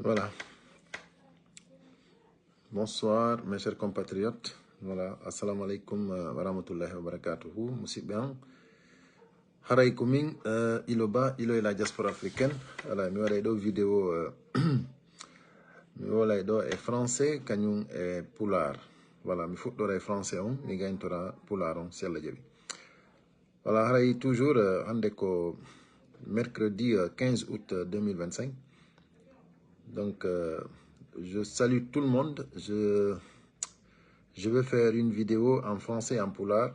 Voilà. Bonsoir, mes chers compatriotes. Voilà. Assalamu alaikum wa rahmatullahi wa barakatuhu. Musibian. Haray kuming iloba ilo la diaspora africaine. Voilà, mi wala do vidéo mi wala do e français kanyum e pular. Voilà, mi fuddore français on mi gagntora pular on sella jebi. Voilà, haray toujours hande ko mercredi 15 août 2025. Donc je salue tout le monde. Je vais faire une vidéo en français et en poulard.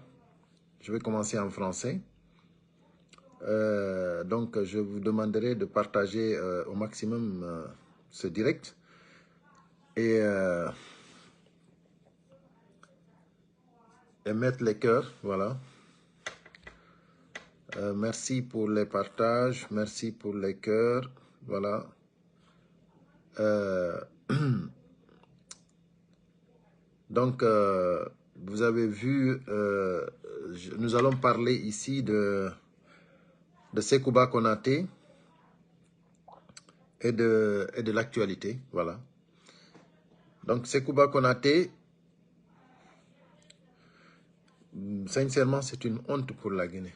Je vais commencer en français. Donc, je vous demanderai de partager au maximum ce direct. Et mettre les cœurs, voilà. Merci pour les partages, merci pour les cœurs, voilà. Donc, vous avez vu, nous allons parler ici de Sekouba Konaté et de l'actualité, voilà. Donc, Sekouba Konaté, sincèrement, c'est une honte pour la Guinée.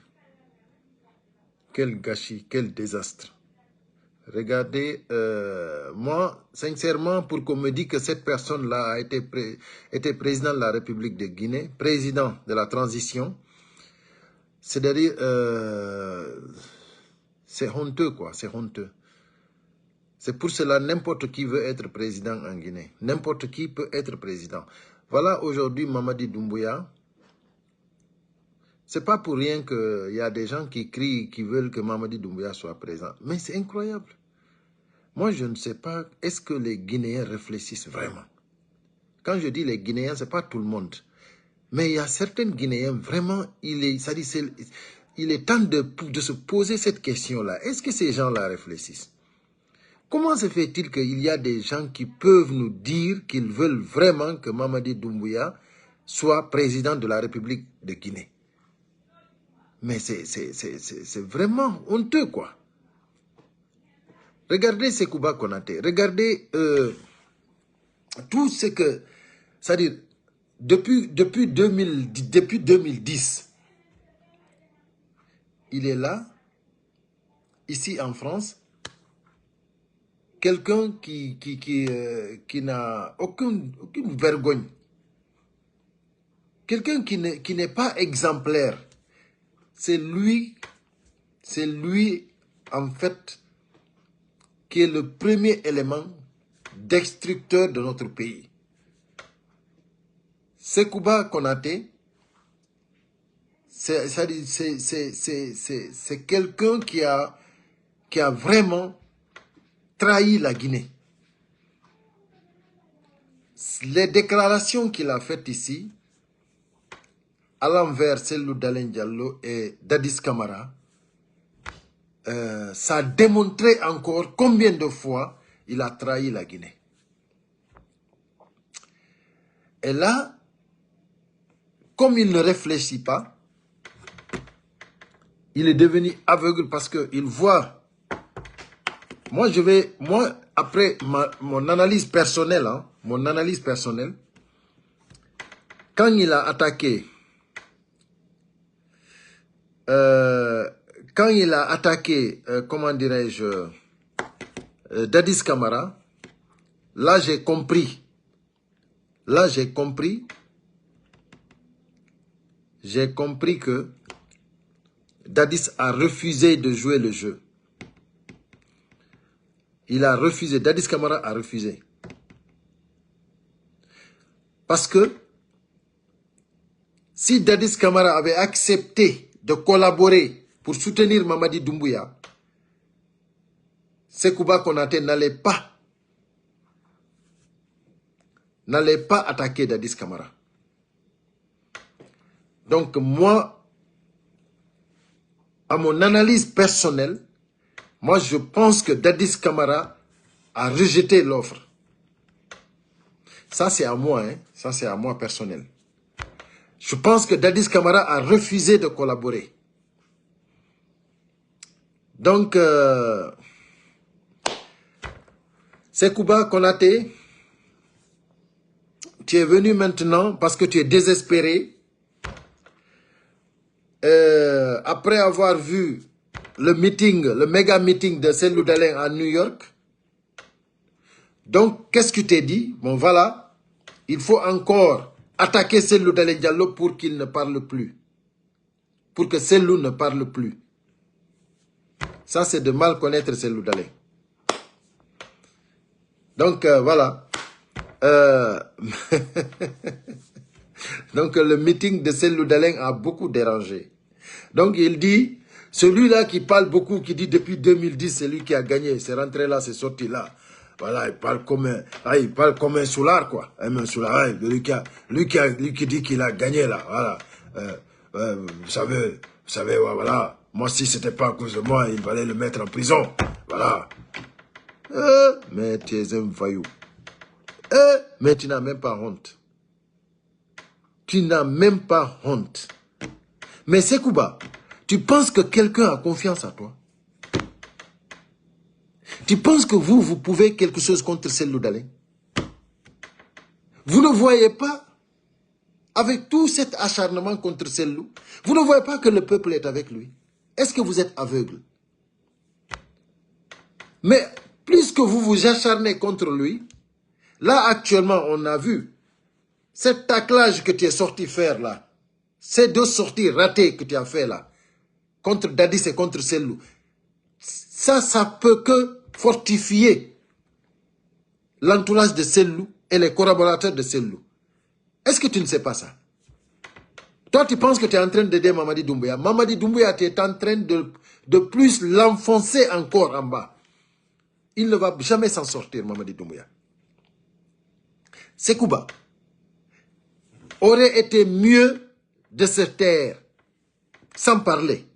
Quel gâchis, quel désastre. Regardez, moi, sincèrement, pour qu'on me dise que cette personne-là a été président de la République de Guinée, président de la transition, c'est-à-dire, c'est honteux, quoi, c'est honteux. C'est pour cela n'importe qui veut être président en Guinée. N'importe qui peut être président. Voilà aujourd'hui Mamadi Doumbouya. C'est pas pour rien qu'il y a des gens qui crient, qui veulent que Mamadi Doumbouya soit présent. Mais c'est incroyable. Moi, je ne sais pas, est-ce que les Guinéens réfléchissent vraiment? Quand je dis les Guinéens, ce n'est pas tout le monde. Mais il y a certains Guinéens, vraiment, il est temps de se poser cette question-là. Est-ce que ces gens-là réfléchissent? Comment se fait-il qu'il y a des gens qui peuvent nous dire qu'ils veulent vraiment que Mamadi Doumbouya soit président de la République de Guinée? Mais c'est vraiment honteux, quoi. Regardez Sekouba Konaté, regardez tout ce que... C'est-à-dire, depuis 2010, il est là, ici en France, quelqu'un qui n'a aucune vergogne, quelqu'un qui n'est pas exemplaire. C'est lui, en fait, qui est le premier élément destructeur de notre pays. Sekouba Konaté, c'est quelqu'un qui a vraiment trahi la Guinée. Les déclarations qu'il a faites ici, à l'envers celles d'Alain Diallo et Dadis Camara, ça a démontré encore combien de fois il a trahi la Guinée. Et là, comme il ne réfléchit pas, il est devenu aveugle parce qu'il voit. Moi, après mon analyse personnelle, quand il a attaqué, comment dirais-je, Dadis Camara, là j'ai compris que Dadis a refusé de jouer le jeu. Il a refusé, Dadis Camara a refusé. Parce que si Dadis Camara avait accepté de collaborer pour soutenir Mamadi Doumbouya, Sekouba Konaté n'allait pas attaquer Dadis Camara. Donc moi, à mon analyse personnelle, moi je pense que Dadis Camara a rejeté l'offre. Ça c'est à moi, hein? Ça c'est à moi personnel. Je pense que Dadis Camara a refusé de collaborer. Donc, Sekouba Konaté, tu es venu maintenant parce que tu es désespéré. Après avoir vu le meeting, le méga meeting de Cellou Dalein à New York. Donc, qu'est-ce que tu t'es dit? Bon, voilà, il faut encore attaquer Cellou Dalein Diallo pour qu'il ne parle plus. Pour que Cellou ne parle plus. Ça, c'est de mal connaître Cellou Dalein. Donc, voilà. Donc, le meeting de Cellou Dalein a beaucoup dérangé. Donc, il dit, celui-là qui parle beaucoup, qui dit depuis 2010, c'est lui qui a gagné. C'est rentré là, c'est sorti là. Voilà, il parle comme un soulard, quoi. Un soulard, lui qui dit qu'il a gagné, là. Voilà. Vous savez, voilà. Moi, si c'était pas à cause de moi, il fallait le mettre en prison. Voilà. Mais tu es un voyou. Mais tu n'as même pas honte. Tu n'as même pas honte. Mais Sekouba, tu penses que quelqu'un a confiance à toi? Tu penses que vous pouvez quelque chose contre Cellou Dalein? Vous ne voyez pas, avec tout cet acharnement contre Cellou, vous ne voyez pas que le peuple est avec lui? Est-ce que vous êtes aveugle? Mais plus que vous vous acharnez contre lui, là actuellement on a vu, cette taclage que tu es sorti faire là, ces deux sorties ratées que tu as fait là, contre Dadis et contre Cellou, ça peut que fortifier l'entourage de Cellou et les collaborateurs de Cellou. Est-ce que tu ne sais pas ça? Toi, tu penses que tu es en train d'aider Mamadi Doumbouya. Mamadi Doumbouya, tu es en train de plus l'enfoncer encore en bas. Il ne va jamais s'en sortir, Mamadi Doumbouya. Sekouba aurait été mieux de se taire, sans parler.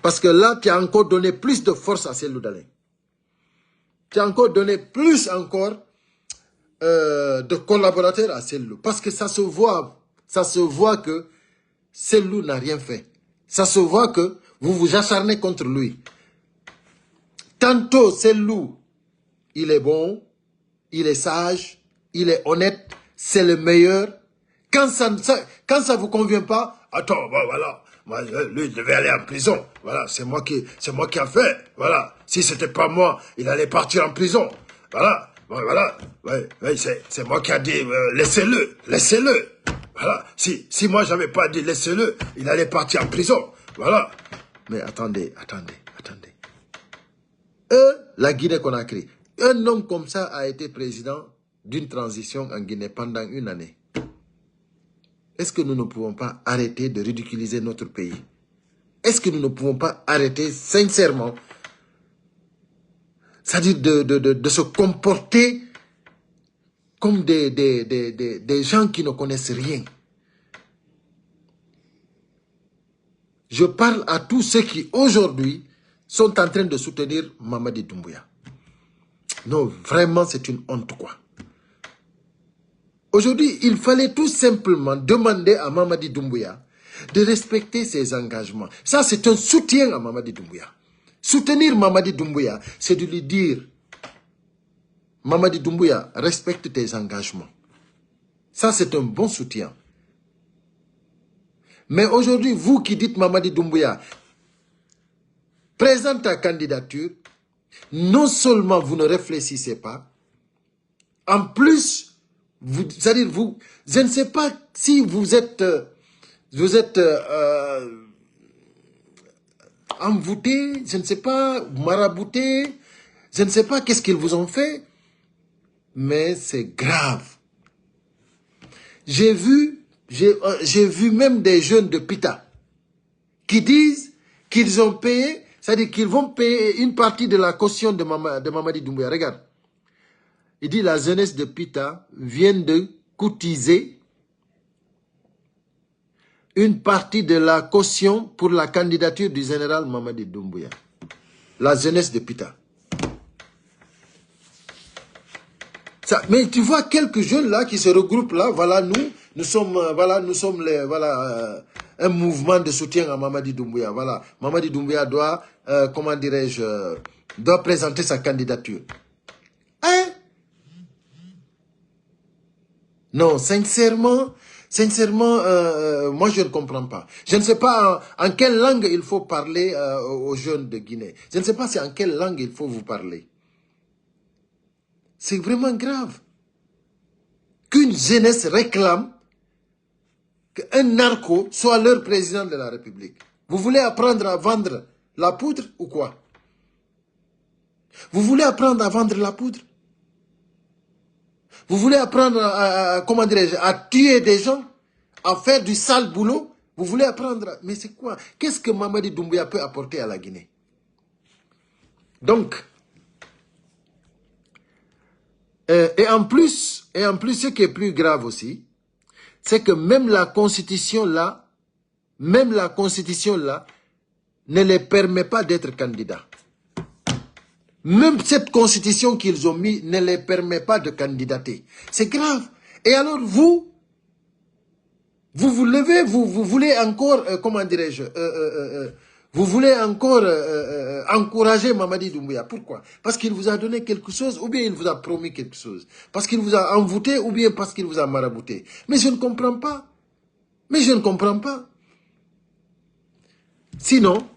Parce que là, tu as encore donné plus de force à Cellou Dalein. Tu as encore donné plus encore de collaborateurs à Cellou. Parce que ça se voit que Cellou n'a rien fait. Ça se voit que vous vous acharnez contre lui. Tantôt, Cellou, il est bon, il est sage, il est honnête, c'est le meilleur. Quand ça ne vous convient pas, attends, bon, voilà. Moi, lui, il devait aller en prison. Voilà, c'est moi qui a fait. Voilà, si c'était pas moi, il allait partir en prison. Voilà, bon, voilà. Ouais, c'est moi qui a dit, laissez-le. Voilà, si moi j'avais pas dit laissez-le, il allait partir en prison. Voilà. Mais attendez. La Guinée-Conakry. Un homme comme ça a été président d'une transition en Guinée pendant une année. Est-ce que nous ne pouvons pas arrêter de ridiculiser notre pays? Est-ce que nous ne pouvons pas arrêter sincèrement, c'est-à-dire de se comporter comme des gens qui ne connaissent rien? Je parle à tous ceux qui aujourd'hui sont en train de soutenir Mamadi Doumbouya. Non, vraiment c'est une honte quoi. Aujourd'hui, il fallait tout simplement demander à Mamadi Doumbouya de respecter ses engagements. Ça, c'est un soutien à Mamadi Doumbouya. Soutenir Mamadi Doumbouya, c'est de lui dire, Mamadi Doumbouya, respecte tes engagements. Ça, c'est un bon soutien. Mais aujourd'hui, vous qui dites Mamadi Doumbouya, présente ta candidature, non seulement vous ne réfléchissez pas, en plus, c'est-à-dire vous, je ne sais pas si vous êtes envoûté, je ne sais pas, marabouté, je ne sais pas qu'est-ce qu'ils vous ont fait, mais c'est grave. J'ai vu même des jeunes de Pita qui disent qu'ils ont payé, c'est-à-dire qu'ils vont payer une partie de la caution de Mamadi Doumbouya. Regarde. Il dit la jeunesse de Pita vient de cotiser une partie de la caution pour la candidature du général Mamadi Doumbouya. La jeunesse de Pita. Ça, mais tu vois quelques jeunes là qui se regroupent là, voilà nous sommes un mouvement de soutien à Mamadi Doumbouya. Voilà, Mamadi Doumbouya doit, comment dirais-je, doit présenter sa candidature. Hein? Non, sincèrement, moi je ne comprends pas. Je ne sais pas en quelle langue il faut parler aux jeunes de Guinée. Je ne sais pas en quelle langue il faut vous parler. C'est vraiment grave qu'une jeunesse réclame qu'un narco soit leur président de la République. Vous voulez apprendre à vendre la poudre ou quoi? Vous voulez apprendre à vendre la poudre? Vous voulez apprendre comment dirais-je, à tuer des gens, à faire du sale boulot? Vous voulez apprendre? Mais c'est quoi? Qu'est-ce que Mamadi Doumbouya peut apporter à la Guinée? Donc, et en plus, ce qui est plus grave aussi, c'est que même la constitution là, ne les permet pas d'être candidats. Même cette constitution qu'ils ont mis ne les permet pas de candidater. C'est grave. Et alors vous vous levez, vous voulez encore, comment dirais-je, vous voulez encore encourager Mamadi Doumbouya. Pourquoi? Parce qu'il vous a donné quelque chose ou bien il vous a promis quelque chose. Parce qu'il vous a envoûté ou bien parce qu'il vous a marabouté. Mais je ne comprends pas. Sinon,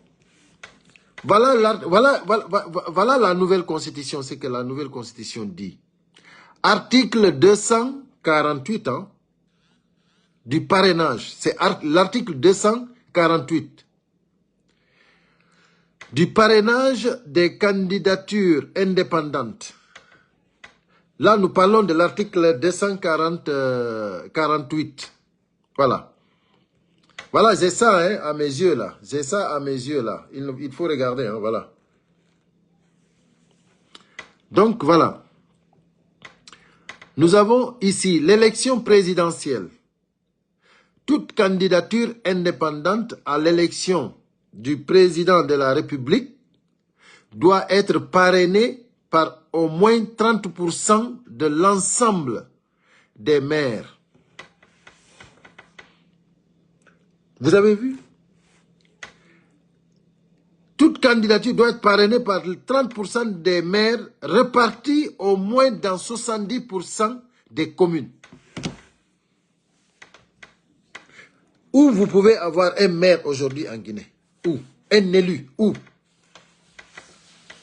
voilà la nouvelle constitution, c'est que la nouvelle constitution dit. Article 248 du parrainage, c'est l'article 248 du parrainage des candidatures indépendantes. Là, nous parlons de l'article 248. Voilà. Voilà, j'ai ça à mes yeux là. Il faut regarder, voilà. Donc, voilà. Nous avons ici l'élection présidentielle. Toute candidature indépendante à l'élection du président de la République doit être parrainée par au moins 30% de l'ensemble des maires. Vous avez vu? Toute candidature doit être parrainée par 30% des maires repartis au moins dans 70% des communes. Où vous pouvez avoir un maire aujourd'hui en Guinée? Où? Un élu? Où?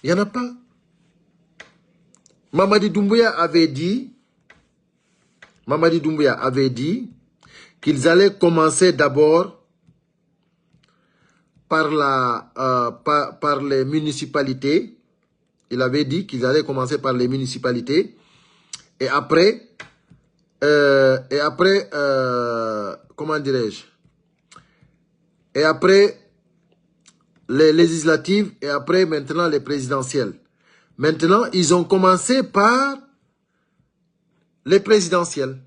Il n'y en a pas. Mamadi Doumbouya avait dit qu'ils allaient commencer d'abord par les municipalités. Il avait dit qu'ils allaient commencer par les municipalités et après, comment dirais-je? Et après les législatives et après maintenant les présidentielles. Maintenant, ils ont commencé par les présidentielles.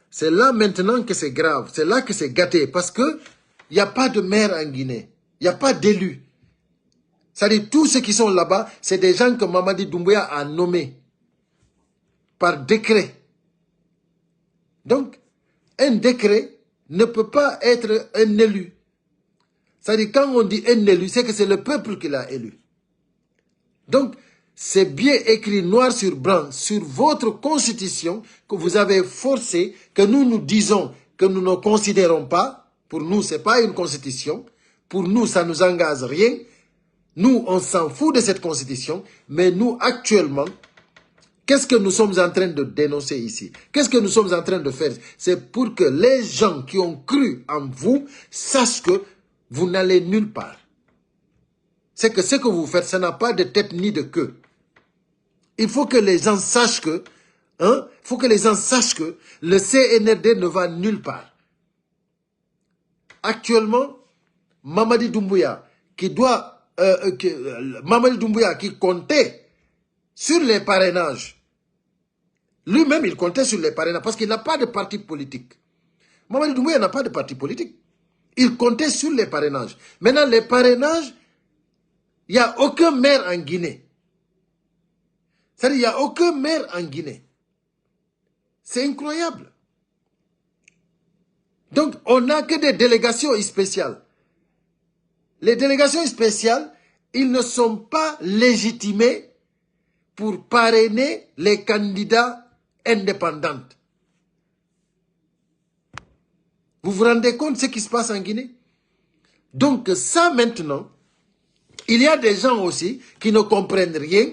C'est là maintenant que c'est grave, c'est là que c'est gâté parce que il n'y a pas de maire en Guinée, il n'y a pas d'élus. C'est-à-dire tous ceux qui sont là-bas, c'est des gens que Mamadi Doumbouya a nommés par décret. Donc, un décret ne peut pas être un élu. C'est-à-dire quand on dit un élu, c'est que c'est le peuple qui l'a élu. Donc, c'est bien écrit noir sur blanc sur votre constitution que vous avez forcé, que nous disons que nous ne considérons pas. Pour nous, ce n'est pas une constitution. Pour nous, ça ne nous engage rien. Nous, on s'en fout de cette constitution. Mais nous, actuellement, qu'est-ce que nous sommes en train de dénoncer ici? Qu'est-ce que nous sommes en train de faire? C'est pour que les gens qui ont cru en vous sachent que vous n'allez nulle part. C'est que ce que vous faites, ça n'a pas de tête ni de queue. Il faut que les gens sachent que, le CNRD ne va nulle part. Actuellement, Mamadi Doumbouya, qui comptait sur les parrainages, lui-même il comptait sur les parrainages parce qu'il n'a pas de parti politique. Mamadi Doumbouya n'a pas de parti politique. Il comptait sur les parrainages. Maintenant, les parrainages, il n'y a aucun maire en Guinée. C'est-à-dire, il n'y a aucun maire en Guinée. C'est incroyable. Donc, on n'a que des délégations spéciales. Les délégations spéciales, ils ne sont pas légitimés pour parrainer les candidats indépendants. Vous vous rendez compte de ce qui se passe en Guinée? Donc ça maintenant, il y a des gens aussi qui ne comprennent rien,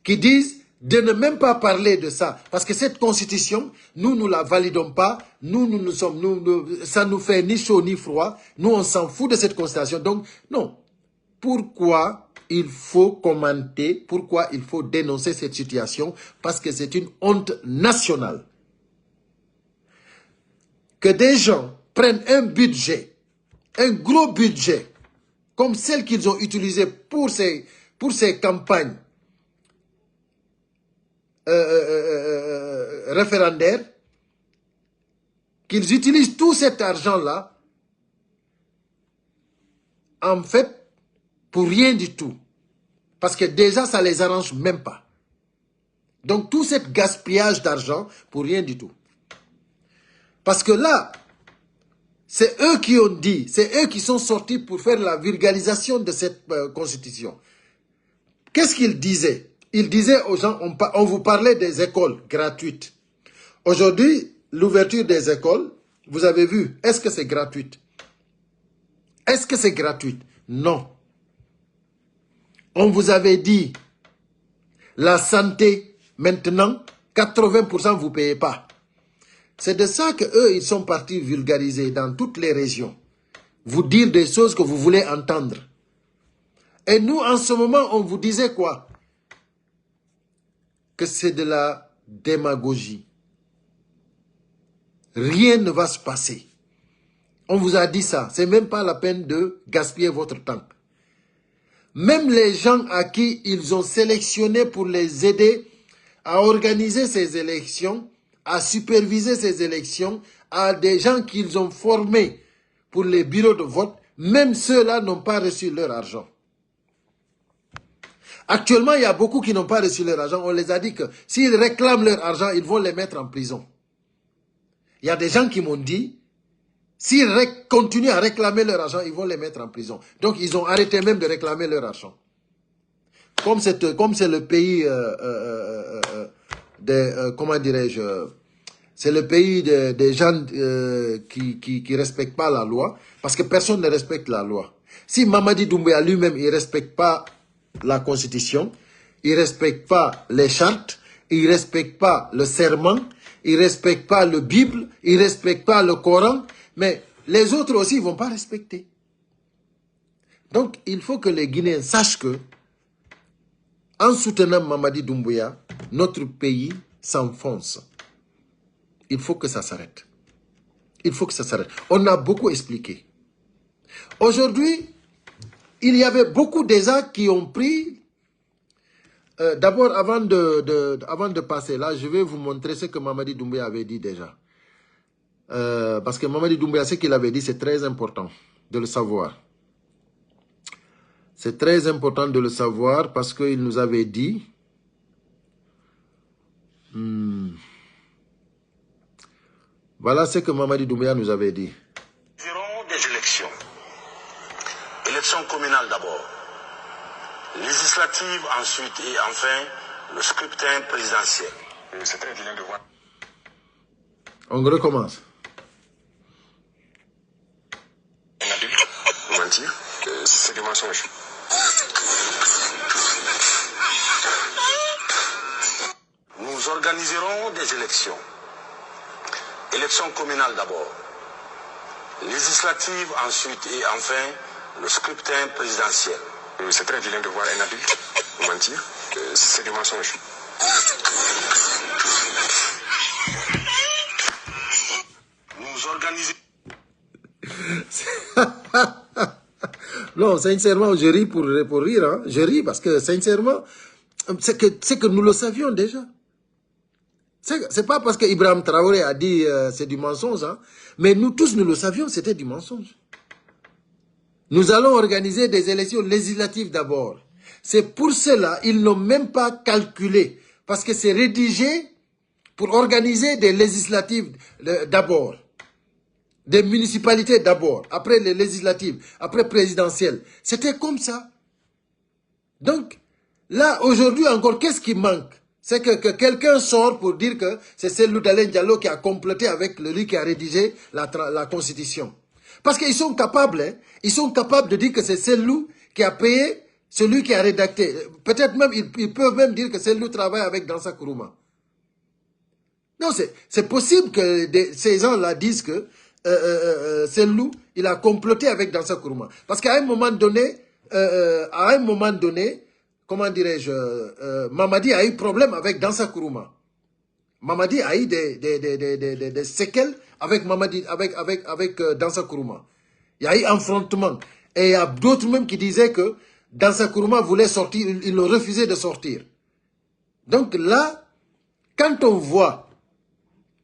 qui disent de ne même pas parler de ça. Parce que cette constitution, nous ne la validons pas, ça nous fait ni chaud ni froid, nous on s'en fout de cette constitution. Donc non, pourquoi il faut commenter, pourquoi il faut dénoncer cette situation? Parce que c'est une honte nationale. Que des gens prennent un budget, un gros budget, comme celle qu'ils ont utilisé pour ces campagnes référendaires, qu'ils utilisent tout cet argent-là, en fait, pour rien du tout. Parce que déjà, ça ne les arrange même pas. Donc, tout ce gaspillage d'argent, pour rien du tout. Parce que là, c'est eux qui ont dit, c'est eux qui sont sortis pour faire la vulgarisation de cette constitution. Qu'est-ce qu'ils disaient? Ils disaient aux gens, on vous parlait des écoles gratuites. Aujourd'hui, l'ouverture des écoles, vous avez vu, est-ce que c'est gratuit? Est-ce que c'est gratuit? Non. On vous avait dit, la santé, maintenant, 80% vous ne payez pas. C'est de ça qu'eux, ils sont partis vulgariser dans toutes les régions. Vous dire des choses que vous voulez entendre. Et nous, en ce moment, on vous disait quoi? Que c'est de la démagogie. Rien ne va se passer. On vous a dit ça. C'est même pas la peine de gaspiller votre temps. Même les gens à qui ils ont sélectionné pour les aider à organiser ces élections, à superviser ces élections, à des gens qu'ils ont formés pour les bureaux de vote, même ceux-là n'ont pas reçu leur argent. Actuellement, il y a beaucoup qui n'ont pas reçu leur argent. On les a dit que s'ils réclament leur argent, ils vont les mettre en prison. Il y a des gens qui m'ont dit, s'ils continuent à réclamer leur argent, ils vont les mettre en prison. Donc, ils ont arrêté même de réclamer leur argent. Comme c'est le pays comment dirais-je, c'est le pays des gens qui ne respectent pas la loi, parce que personne ne respecte la loi. Si Mamadi Doumbouya lui-même, il ne respecte pas la constitution, il ne respecte pas les chartes, il ne respecte pas le serment, il ne respecte pas le Bible, il ne respecte pas le Coran, mais les autres aussi ne vont pas respecter. Donc, il faut que les Guinéens sachent que, en soutenant Mamadi Doumbouya, notre pays s'enfonce. Il faut que ça s'arrête. Il faut que ça s'arrête. On a beaucoup expliqué. Aujourd'hui, il y avait beaucoup déjà qui ont pris... D'abord, avant de passer là, je vais vous montrer ce que Mamadi Doumbouya avait dit déjà. Parce que Mamadi Doumbouya, ce qu'il avait dit, c'est très important de le savoir. C'est très important de le savoir parce qu'il nous avait dit... Voilà ce que Mamadi Doumbouya nous avait dit. Nous aurons des élections. Élections communales d'abord. Législatives ensuite et enfin le scrutin présidentiel. C'est très bien de voir. On recommence. Un adulte, mentir, c'est des mensonges. Nous organiserons des élections. Élections communales d'abord. Législatives ensuite et enfin le scrutin présidentiel. C'est très vilain de voir un adulte mentir. C'est du mensonge. Nous organisons... Non, sincèrement, je ris pour rire. Hein. Je ris parce que, sincèrement, c'est que nous le savions déjà. C'est pas parce que Ibrahim Traoré a dit c'est du mensonge, hein, mais nous tous, nous le savions, c'était du mensonge. Nous allons organiser des élections législatives d'abord. C'est pour cela, ils n'ont même pas calculé, parce que c'est rédigé pour organiser des législatives d'abord. des municipalités d'abord, après les législatives, après présidentielles. C'était comme ça. Donc, là, aujourd'hui encore, qu'est-ce qui manque? C'est que quelqu'un sort pour dire que c'est Cellou Dalein Diallo qui a complété avec lui qui a rédigé la Constitution. Parce qu'ils sont capables, hein, ils sont capables de dire que c'est Cellou qui a payé celui qui a rédacté. Peut-être même, ils peuvent même dire que Cellou travaille avec Dansa Kourouma. Non, c'est possible que ces gens-là disent que Cellou, il a comploté avec Dansa Kourouma. Parce qu'à un moment donné, comment dirais-je, Mamadi a eu problème avec Dansa Kourouma. Mamadi a eu des séquelles avec Mamadi, avec Dansa Kourouma. Il y a eu affrontement. Et il y a d'autres même qui disaient que Dansa Kourouma voulait sortir, il refusait de sortir. Donc là, quand on voit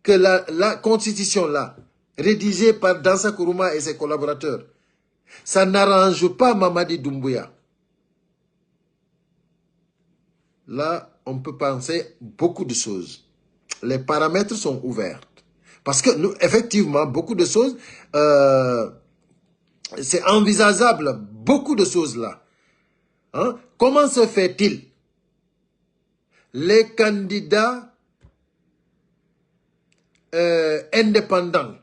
que la constitution là, rédigée par Dansa Kourouma et ses collaborateurs, ça n'arrange pas Mamadi Doumbouya. Là, on peut penser beaucoup de choses. Les paramètres sont ouverts. Parce que nous, effectivement, beaucoup de choses, c'est envisageable, beaucoup de choses là. Hein? Comment se fait-il? Les candidats indépendants,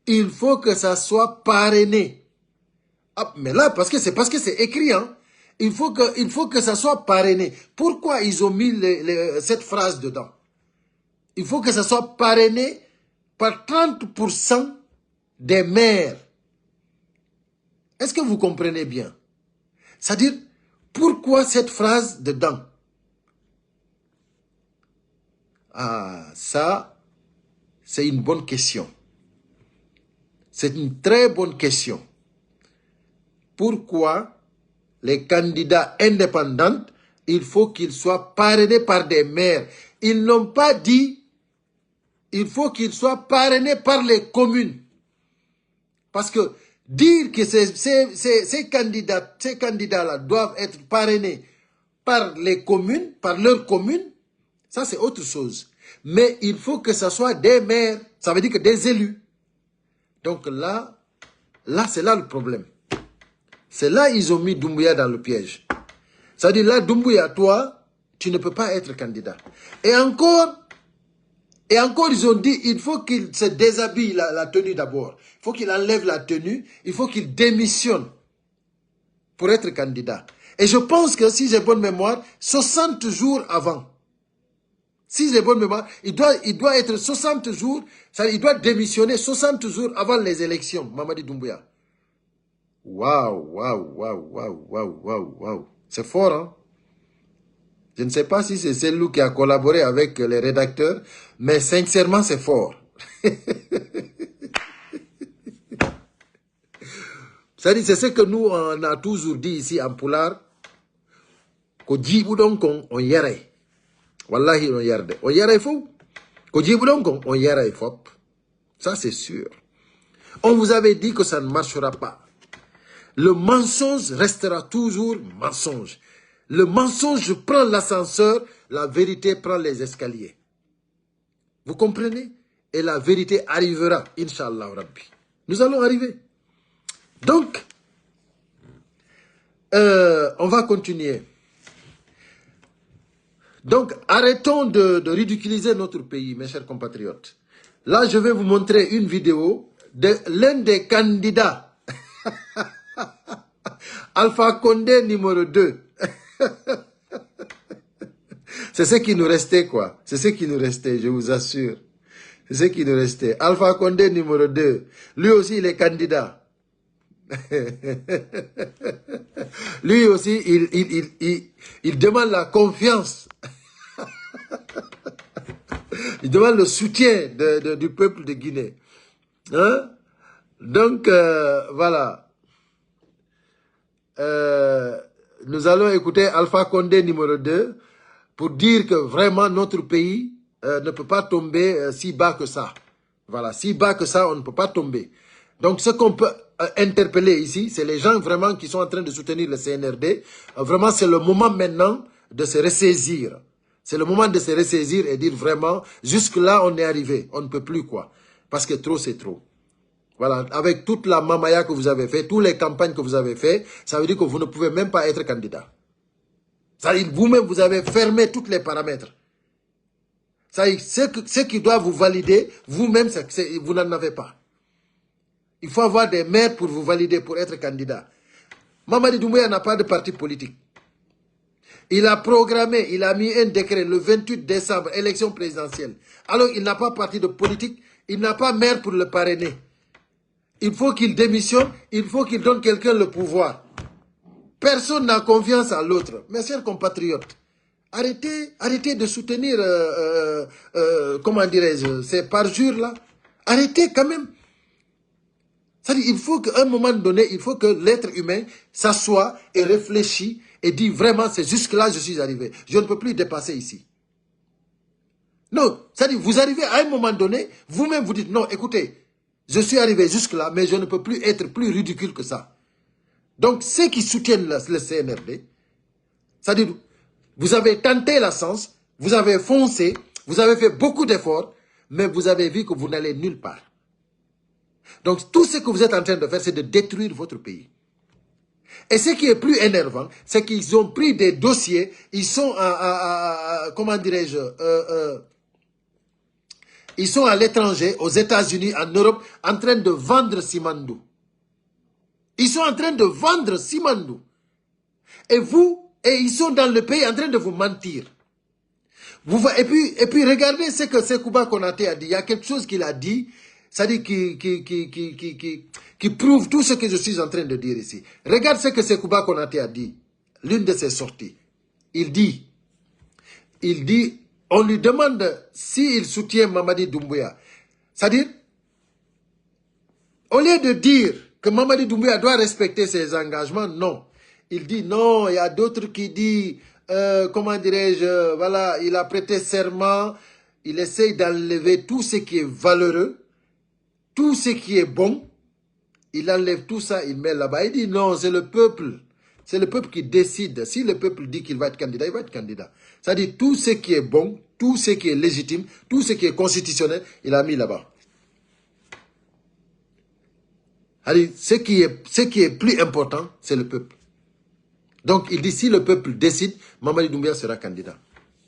il faut que ça soit parrainé. Ah, mais là, parce que c'est écrit, hein. Il faut que ça soit parrainé. Pourquoi ils ont mis cette phrase dedans? Il faut que ça soit parrainé par 30% des maires. Est-ce que vous comprenez bien? C'est-à-dire, pourquoi cette phrase dedans? Ah, ça, c'est une bonne question. C'est une très bonne question. Pourquoi les candidats indépendants, il faut qu'ils soient parrainés par des maires? Ils n'ont pas dit, il faut qu'ils soient parrainés par les communes. Parce que dire que ces candidats-là doivent être parrainés par les communes, par leurs communes, ça c'est autre chose. Mais il faut que ce soit des maires, ça veut dire que des élus. Donc là c'est là le problème. C'est là ils ont mis Doumbouya dans le piège. Ça veut dire là, Doumbouya, toi, tu ne peux pas être candidat. Et encore, ils ont dit, il faut qu'il se déshabille la tenue d'abord. Il faut qu'il enlève la tenue. Il faut qu'il démissionne pour être candidat. Et je pense que, si j'ai bonne mémoire, 60 jours avant, si j'ai bonne mémoire, il doit être 60 jours, il doit démissionner 60 jours avant les élections, Mamadi Doumbouya. Waouh. C'est fort, hein? Je ne sais pas si c'est Cellou qui a collaboré avec les rédacteurs, mais sincèrement, c'est fort. C'est ce que nous, on a toujours dit ici en Poulard, ko jiboudon kon on yere. Wallahi, on yerde. On yere fou. Ko jiboudon kon on yere fop. Ça, c'est sûr. On vous avait dit que ça ne marchera pas. Le mensonge restera toujours mensonge. Le mensonge prend l'ascenseur, la vérité prend les escaliers. Vous comprenez? Et la vérité arrivera, Inch'Allah Rabbi. Nous allons arriver. Donc, on va continuer. Donc, arrêtons de ridiculiser notre pays, mes chers compatriotes. Là, je vais vous montrer une vidéo de l'un des candidats. Alpha Condé numéro 2. C'est ce qui nous restait, quoi. C'est ce qui nous restait, je vous assure. C'est ce qui nous restait. Alpha Condé numéro 2. Lui aussi, il est candidat. Lui aussi, il demande la confiance. Il demande le soutien du peuple de Guinée. Hein? Donc, voilà. Nous allons écouter Alpha Condé numéro 2 pour dire que vraiment notre pays ne peut pas tomber si bas que ça. Voilà, si bas que ça, on ne peut pas tomber. Donc, ce qu'on peut interpeller ici, c'est les gens vraiment qui sont en train de soutenir le CNRD. Vraiment, c'est le moment maintenant de se ressaisir. C'est le moment de se ressaisir et dire vraiment, jusque-là, on est arrivé. On ne peut plus, quoi. Parce que trop, c'est trop. Voilà, avec toute la mamaya que vous avez fait, toutes les campagnes que vous avez fait, ça veut dire que vous ne pouvez même pas être candidat. Ça veut dire vous-même, vous avez fermé tous les paramètres. Ça veut dire ce qui doit vous valider, vous-même, vous n'en avez pas. Il faut avoir des maires pour vous valider, pour être candidat. Mamadi Doumbouya n'a pas de parti politique. Il a programmé, il a mis un décret le 28 décembre, élection présidentielle. Alors, il n'a pas parti de politique, il n'a pas maire pour le parrainer. Il faut qu'il démissionne, il faut qu'il donne quelqu'un le pouvoir. Personne n'a confiance à l'autre. Mes chers compatriotes, arrêtez de soutenir, comment dirais-je, ces parjures-là. Arrêtez quand même. C'est-à-dire, il faut qu'à un moment donné, il faut que l'être humain s'assoie et réfléchisse et dit vraiment, c'est jusque-là je suis arrivé. Je ne peux plus dépasser ici. Non, c'est-à-dire, vous arrivez à un moment donné, vous-même vous dites, non, écoutez, je suis arrivé jusque-là, mais je ne peux plus être plus ridicule que ça. Donc, ceux qui soutiennent le CNRD, c'est-à-dire, vous avez tenté la chance, vous avez foncé, vous avez fait beaucoup d'efforts, mais vous avez vu que vous n'allez nulle part. Donc, tout ce que vous êtes en train de faire, c'est de détruire votre pays. Et ce qui est plus énervant, c'est qu'ils ont pris des dossiers, ils sont comment dirais-je, ils sont à l'étranger, aux États-Unis, en Europe, en train de vendre Simandou. Ils sont en train de vendre Simandou. Et ils sont dans le pays en train de vous mentir. Et puis regardez ce que Sekouba Konaté a dit. Il y a quelque chose qu'il a dit, c'est-à-dire qui prouve tout ce que je suis en train de dire ici. Regarde ce que Sekouba Konaté a dit, l'une de ses sorties. Il dit, on lui demande s'il soutient Mamadi Doumbouya. C'est-à-dire, au lieu de dire que Mamadi Doumbouya doit respecter ses engagements, non. Il dit non, il y a d'autres qui disent, comment dirais-je, voilà, il a prêté serment, il essaye d'enlever tout ce qui est valeureux, tout ce qui est bon, il enlève tout ça, il met là-bas. Il dit non, c'est le peuple. C'est le peuple qui décide. Si le peuple dit qu'il va être candidat, il va être candidat. C'est-à-dire tout ce qui est bon, tout ce qui est légitime, tout ce qui est constitutionnel, il a mis là-bas. Ce qui est plus important, c'est le peuple. Donc il dit si le peuple décide, Mamadi Doumbouya sera candidat.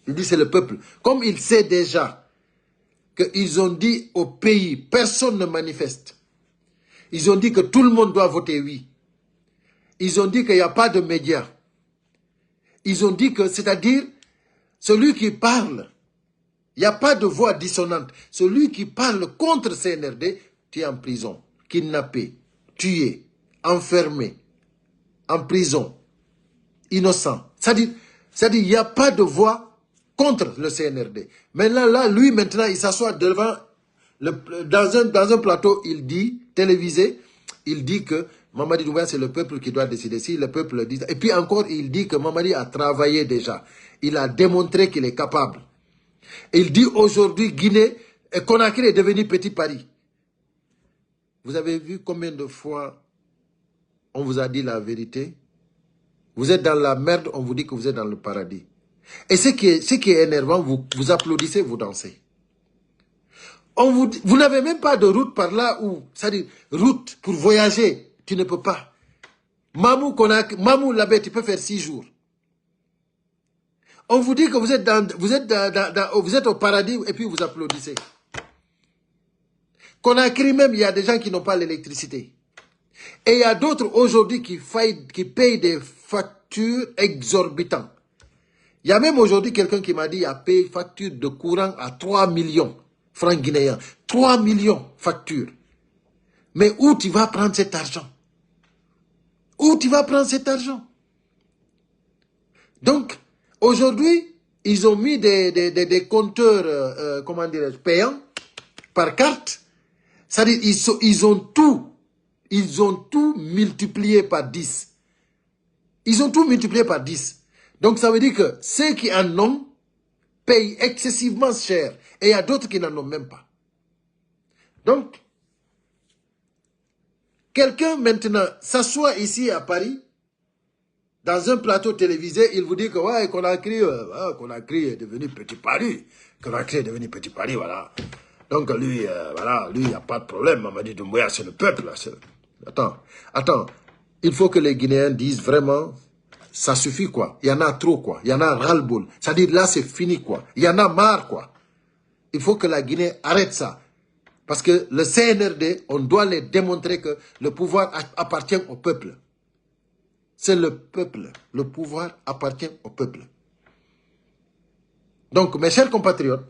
Il dit c'est le peuple. Comme il sait déjà qu'ils ont dit au pays, personne ne manifeste. Ils ont dit que tout le monde doit voter oui. Ils ont dit qu'il n'y a pas de médias. Ils ont dit que, c'est-à-dire, celui qui parle, il n'y a pas de voix dissonante. Celui qui parle contre CNRD, tu es en prison, kidnappé, tué, enfermé, en prison, innocent. C'est-à-dire, il n'y a pas de voix contre le CNRD. Mais là, lui, maintenant, il s'assoit devant, dans un plateau, il dit, télévisé, il dit que Mamadi Doumbouya, c'est le peuple qui doit décider. Si le peuple dit... Et puis encore, il dit que Mamadi a travaillé déjà. Il a démontré qu'il est capable. Il dit aujourd'hui, Guinée, et Conakry est devenu petit Paris. Vous avez vu combien de fois on vous a dit la vérité? Vous êtes dans la merde, on vous dit que vous êtes dans le paradis. Et ce qui est énervant, vous applaudissez, vous dansez. Vous n'avez même pas de route par là où, c'est-à-dire, route pour voyager. Tu ne peux pas. Mamou là-bas, tu peux faire 6 jours. On vous dit que vous êtes au paradis et puis vous applaudissez. Conakry même, il y a des gens qui n'ont pas l'électricité. Et il y a d'autres aujourd'hui qui payent des factures exorbitantes. Il y a même aujourd'hui quelqu'un qui m'a dit qu'il a payé facture de courant à 3 millions francs guinéens. 3 millions factures. Mais où tu vas prendre cet argent? Où tu vas prendre cet argent? Donc, aujourd'hui, ils ont mis des compteurs, comment dirais-je, payants par carte. C'est-à-dire, ils ont tout multiplié par 10. Ils ont tout multiplié par 10. Donc, ça veut dire que ceux qui en ont payent excessivement cher. Et il y a d'autres qui n'en ont même pas. Donc, quelqu'un maintenant s'assoit ici à Paris, dans un plateau télévisé, il vous dit que ouais, Conakry est devenu petit Paris. Conakry est devenu petit Paris, voilà. Donc lui, voilà, lui, il n'y a pas de problème. Mamadi Doumbouya, c'est le peuple. Là. Attends. Il faut que les Guinéens disent vraiment, ça suffit quoi. Il y en a trop quoi. Il y en a ras-le-bol. C'est-à-dire là, c'est fini quoi. Il y en a marre quoi. Il faut que la Guinée arrête ça. Parce que le CNRD, on doit les démontrer que le pouvoir appartient au peuple. C'est le peuple. Le pouvoir appartient au peuple. Donc, mes chers compatriotes,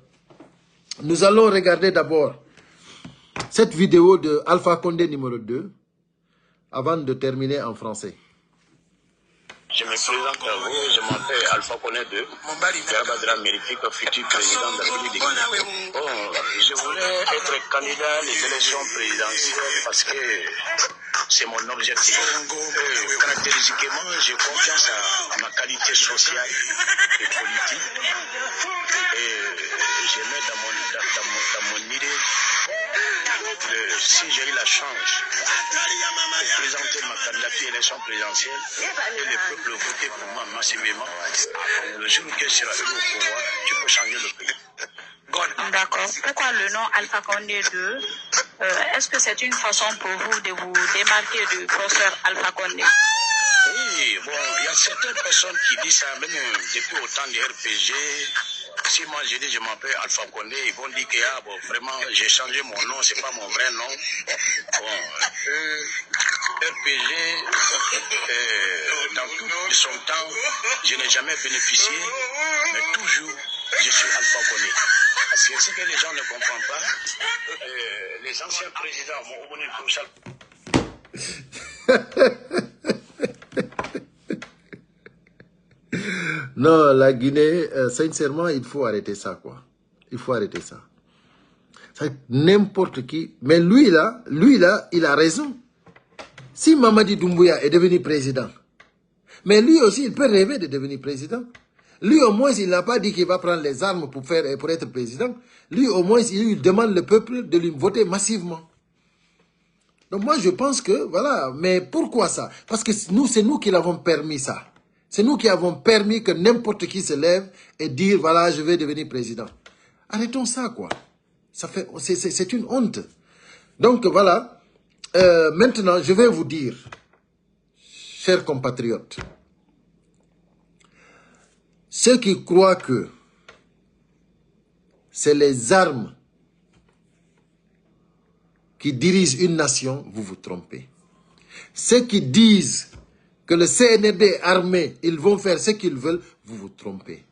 nous allons regarder d'abord cette vidéo de Alpha Condé numéro 2 avant de terminer en français. Je me présente à vous, je m'appelle Alpha Condé 2, Garabadra Mérifique, futur président de la République de Guinée. Bon, je voulais être candidat à les élections présidentielles parce que c'est mon objectif. Caractéristiquement, j'ai confiance à ma qualité sociale et politique. Et je mets dans mon idée si j'ai eu la chance de présenter ma candidature à l'élection présidentielle et le peuple voter pour moi massivement, le jour où je serai élu au pouvoir, je peux changer le pays. D'accord. Pourquoi le nom Alpha Condé 2 est-ce que c'est une façon pour vous de vous démarquer du professeur Alpha Condé? Oui, bon, il y a certaines personnes qui disent ça, même depuis au temps de RPG. Si moi je dis je m'appelle Alpha Condé, ils vont dire que bon, vraiment j'ai changé mon nom, c'est pas mon vrai nom. Bon, RPG, dans tout son temps, je n'ai jamais bénéficié, mais toujours je suis Alpha Condé. Parce que ce que les gens ne comprennent pas, les anciens présidents m'ont donné comme ça. Non, la Guinée, sincèrement, il faut arrêter ça, quoi. Il faut arrêter ça. N'importe qui. Mais lui là, il a raison. Si Mamadi Doumbouya est devenu président, mais lui aussi, il peut rêver de devenir président. Lui, au moins, il n'a pas dit qu'il va prendre les armes pour être président. Lui, au moins, il demande le peuple de lui voter massivement. Donc moi, je pense que, voilà. Mais pourquoi ça? Parce que c'est nous qui l'avons permis ça. C'est nous qui avons permis que n'importe qui se lève et dire, voilà, je vais devenir président. Arrêtons ça, quoi. C'est une honte. Donc, voilà. Maintenant, je vais vous dire, chers compatriotes, ceux qui croient que c'est les armes qui dirigent une nation, vous vous trompez. Ceux qui disent que le CNRD est armé, ils vont faire ce qu'ils veulent, vous vous trompez.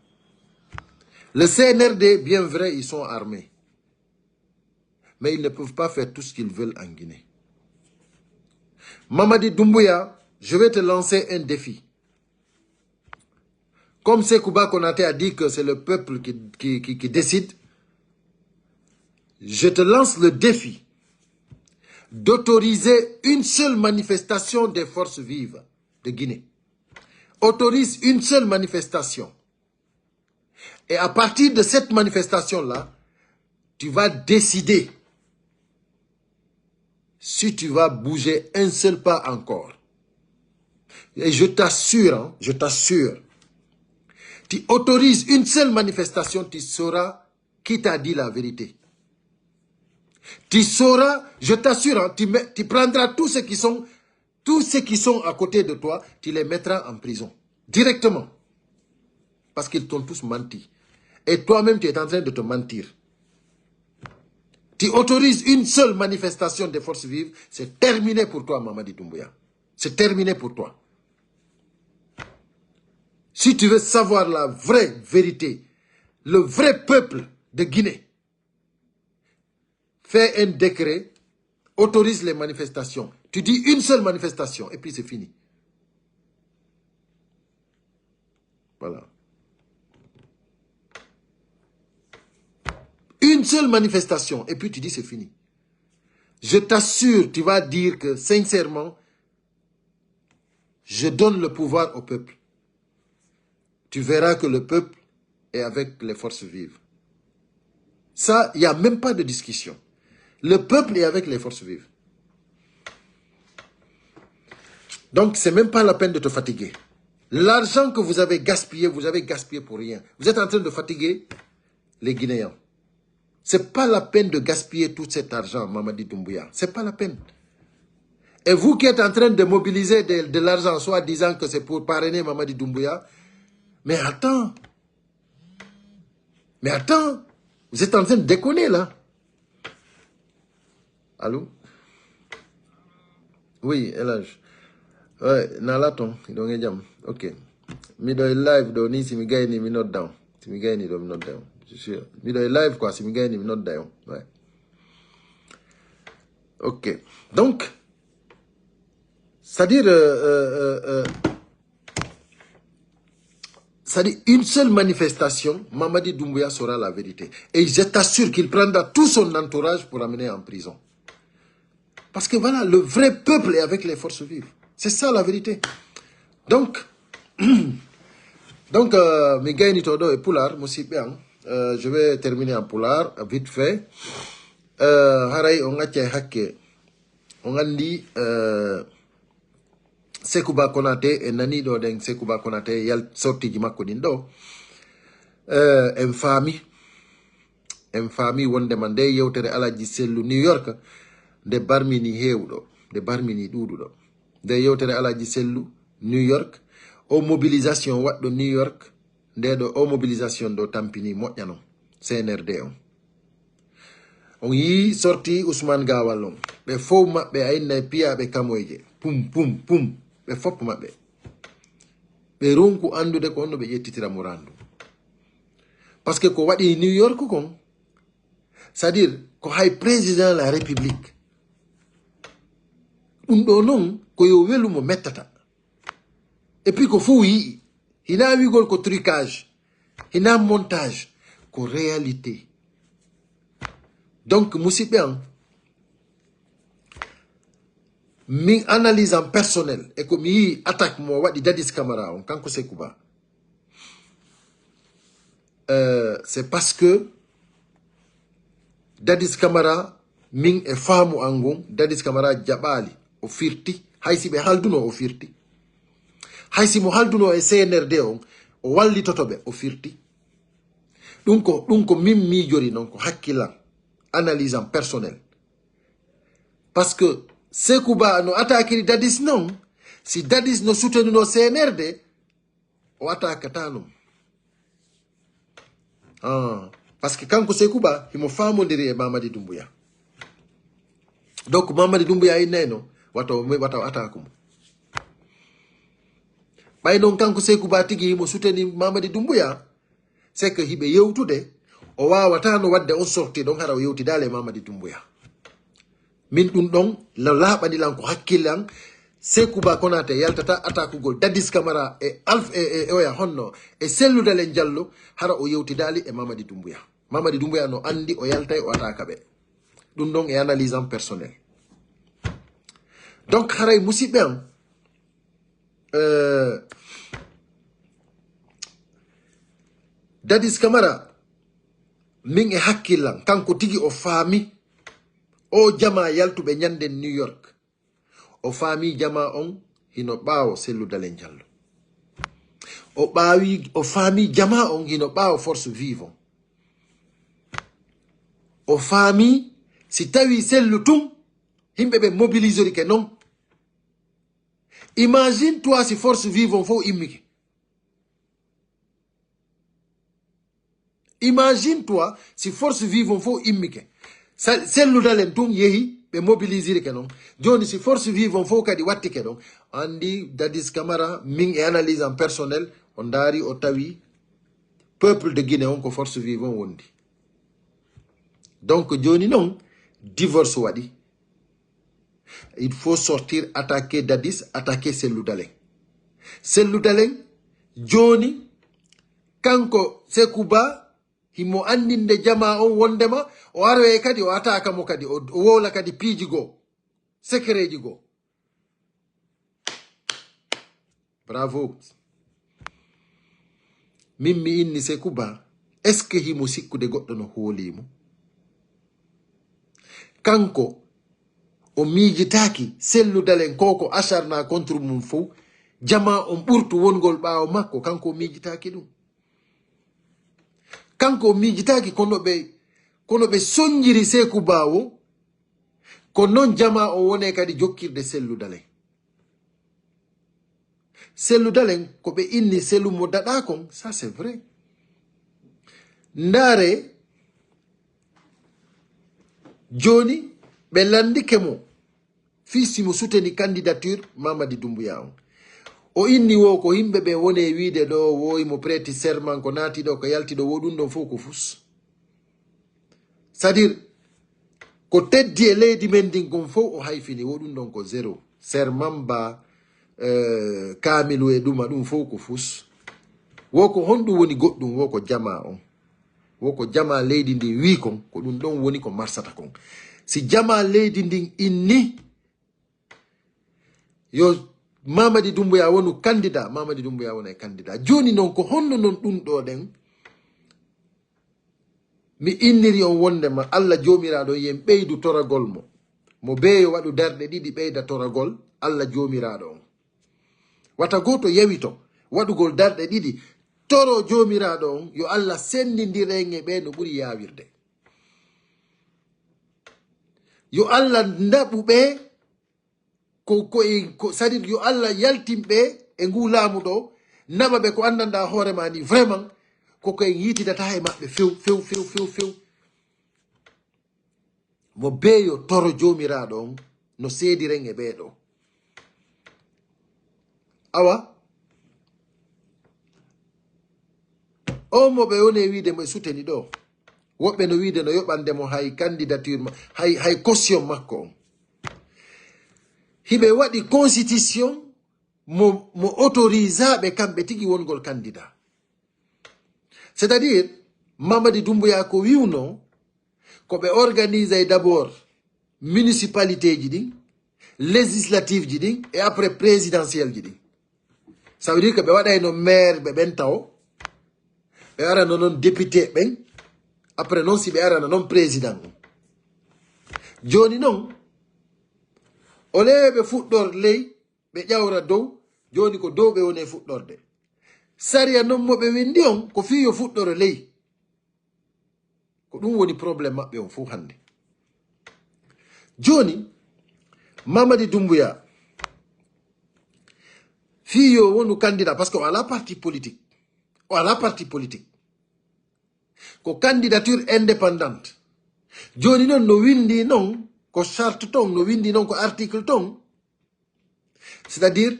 Le CNRD, bien vrai, ils sont armés. Mais ils ne peuvent pas faire tout ce qu'ils veulent en Guinée. Mamadi Doumbouya, je vais te lancer un défi. Comme Sekouba Konaté a dit que c'est le peuple qui décide, je te lance le défi d'autoriser une seule manifestation des forces vives de Guinée. Autorise une seule manifestation. Et à partir de cette manifestation-là, tu vas décider si tu vas bouger un seul pas encore. Et je t'assure, tu autorises une seule manifestation, tu sauras qui t'a dit la vérité. Tu sauras, je t'assure, tu prendras tous ceux qui sont à côté de toi, tu les mettras en prison. Directement. Parce qu'ils t'ont tous menti. Et toi-même, tu es en train de te mentir. Tu autorises une seule manifestation des forces vives, c'est terminé pour toi, Mamadi Doumbouya. C'est terminé pour toi. Si tu veux savoir la vraie vérité, le vrai peuple de Guinée, fais un décret, autorise les manifestations. Tu dis une seule manifestation et puis c'est fini. Voilà. Une seule manifestation et puis tu dis c'est fini. Je t'assure, tu vas dire que sincèrement, je donne le pouvoir au peuple. Tu verras que le peuple est avec les forces vives. Ça, il n'y a même pas de discussion. Le peuple est avec les forces vives. Donc, ce n'est même pas la peine de te fatiguer. L'argent que vous avez gaspillé pour rien. Vous êtes en train de fatiguer les Guinéens. C'est pas la peine de gaspiller tout cet argent, Mamadi Doumbouya. C'est pas la peine. Et vous qui êtes en train de mobiliser de l'argent, soit disant que c'est pour parrainer Mamadi Doumbouya, mais attends. Mais attends. Vous êtes en train de déconner, là. Allô? Oui, Elage. Ouais, Nalaton, donc jam. Ok. Mi do live do ni si mi gay ni mi not down. Si mi gay ni do mi not down. Je suis sûr. Mi do live quoi, si mi gay ni mi not down. Ouais. Ok. Donc, c'est-à-dire une seule manifestation, Mamadi Doumbouya saura la vérité. Et je t'assure qu'il prendra tout son entourage pour l'amener en prison. Parce que voilà, le vrai peuple est avec les forces vives. C'est ça la vérité. Donc, Miguel Nitodo et Poulard, je vais terminer en Poulard, vite fait. Haray, on a dit Sekouba Konate et Nani do den Sekouba Konate yal sorti di makko din do. Infamie wonde man de yewtere alaji sellu New York de barmini hewdo, de barmini dududo. De yewtere alaji sellu New York o mobilisation waddo New York de do o mobilisation do tampini moƴƴano CNRD on yi sorti Ousmane Gawalon be fow mabbe ayna piyabe kamoyje pum pum pum be fop mabbe be ronku andude ko onno be yettitira mo randu parce que ko wadi New York kon c'est-à-dire ko hay président de la République do non ko yo welu mo mettata et puis ko fu yi ina wigol ko trucage ina montage ko réalité. Donc musidɓe min analyse en personnel et ko mi yi attaque mo waɗi Dadis Camara on kanko Sekouba c'est parce que Dadis Camara min e faamu angon Dadis Camara jaɓali o firti haysi ɓe halduno o firti haysi mo halduno e CNRD on o wallitotoɓe o firti ɗum ko min miijori non ko hakkilan analyse en personnel. Parce que Sekouba no attaqué Dadis non, si Dadis no soutenu no CNRD, o attaquata non. Parce que quand Sekouba, il m'a fait mondiri e Mamadi Doumbouya. Donc Mamadi Doumbouya est neno, wata attaque. Bay non quand Sekouba tigi mo soutenu Mamadi Doumbouya, c'est que hibe yewtude o wawata no wadde on sorti don hara o yewtidale Mamadi Doumbouya. Min dum don la labani lan ko hakkilan Sekouba Konate yaltata atakugol Dadis Camara e oya honno e selludale Diallo hara o yewtidali e Mamadi Doumbouya. Mamadi Doumbouya no andi o yaltay o ataka be. Dum don e analyse en personnel. Donc haray musibbe Dadis Camara min e hakkilan kanko tigi o faami o jama yaltube nyande New York o faami jama on hino baawo selludale Diallo o faami jama on hino baawo force vive o faami si tawi sellu tum himbe be mobilisori ke non. Imagine toi si force vive fo immike. Imagine toi si force vive fo immike. Sellu dalen tum yehi be mobilisir ke non. Joni si force vive fo kadi watti ke non. Andi Dadis Camara min e analyse en personnel on dari o tawi peuple de Guinée on ko force vive wondi. Donc joni non divorce wadi. Il faut sortir attaquer Dadis, attaquer Sellu Dalen. Sellu Dalen joni kanko Sekouba himo andinde jama on wondema o arwe kadi o ataka mo kadi o wola kadi piiji go secretji go. Bravo. Mimmi inni Sekouba est-ce que himo sikkude goddo no hoolimo kanko o miijitaki Sellu Dalen koko acharna contre mum fou jama on ɓurtu wongol ɓaawo makko kanko miijitaki ɗum kanko miijitaki kono ɓe kono ɓe soñjiri Seeku Bawo ko non jama o wone kadi jokkirde Sellu Dalen. Sellu Dalen ko ɓe inni Sellu mo daɗa kon, ça c'est vrai. Ndaare joni ɓe landike mo fisimo suteni candidature Mamadi Doumbouya on. O inni wo ko yimɓe ɓe woni e wiide ɗo woyi mo prêti serment ko naati ɗo ko yalti ɗo wo ɗum ɗon fof ko fus. C'est à dire ko teddi e leydi men ndin kon fof o hayfini wo ɗum ɗon ko zéro. Serment ba kamilu e ɗuma ɗum fof ko fus. Wo ko honɗum woni goɗɗum wo ko jama on. Wo ko jama leydi ndin wi kon ko ɗum ɗon woni ko marsata kon. Si jama leydi ndin inni yo Mamadi Doumbouya wonu candidat, Mamadi Doumbouya wona candidat. Joni non ko honno non ɗum ɗo ɗen mi inniri on wondema Allah jomiraɗo yen ɓeydu toragol mo beeyo waɗu darɗe ɗiɗi ɓeyda toragol Allah jomiraɗo on. Wata goto yawito waɗugol darɗe ɗiɗi toro jomiraɗo on yo Allah sendindiren e ɓe no ɓuri yawirde. Yo Allah ndaɓu ɓe c'est-à-dire yo Allah yaltimɓe e ngu laamu ɗo nama ɓe ko andanda hoorema ni vraiment koko en yitidata e maɓɓe few. Mo beeyo toro jomiraɗo on no seediren e ɓeeɗo. Awa o mo ɓe woni e wiide mo e suteni ɗo woɓɓe no wiide no yoɓandemo hay candidature hay caution makko on. Hiɓe waɗi constitution mo autorisaɓe kamɓe tigi wongol candidat. C'est-à-dire Mamadi Doumbouya ko wiwno ko ɓe organise d'abord municipalité ji ɗin, législative ji ɗin et après présidentielle ji ɗin. Ça veut dire que ɓe waɗayno maire ɓe ɓen taw ɓe arano noon député ɓen après noon si ɓe arana noon président on. Joni noon o leeɓe fuɗɗor ley ɓe ƴawra dow joni ko dow ɓe woni e fuɗɗorde. Sariya noon mo ɓe windi on ko fiyo fuɗɗoro ley ko ɗum woni probléme maɓɓe on fof hannde. Joni Mamadi Doumbouya fiyo wonu candidat parce que o ala parti politique. Ko candidature indépendante. Joni noon no windi noon ko charte ton no windi noon ko article ton, c'est-à-dire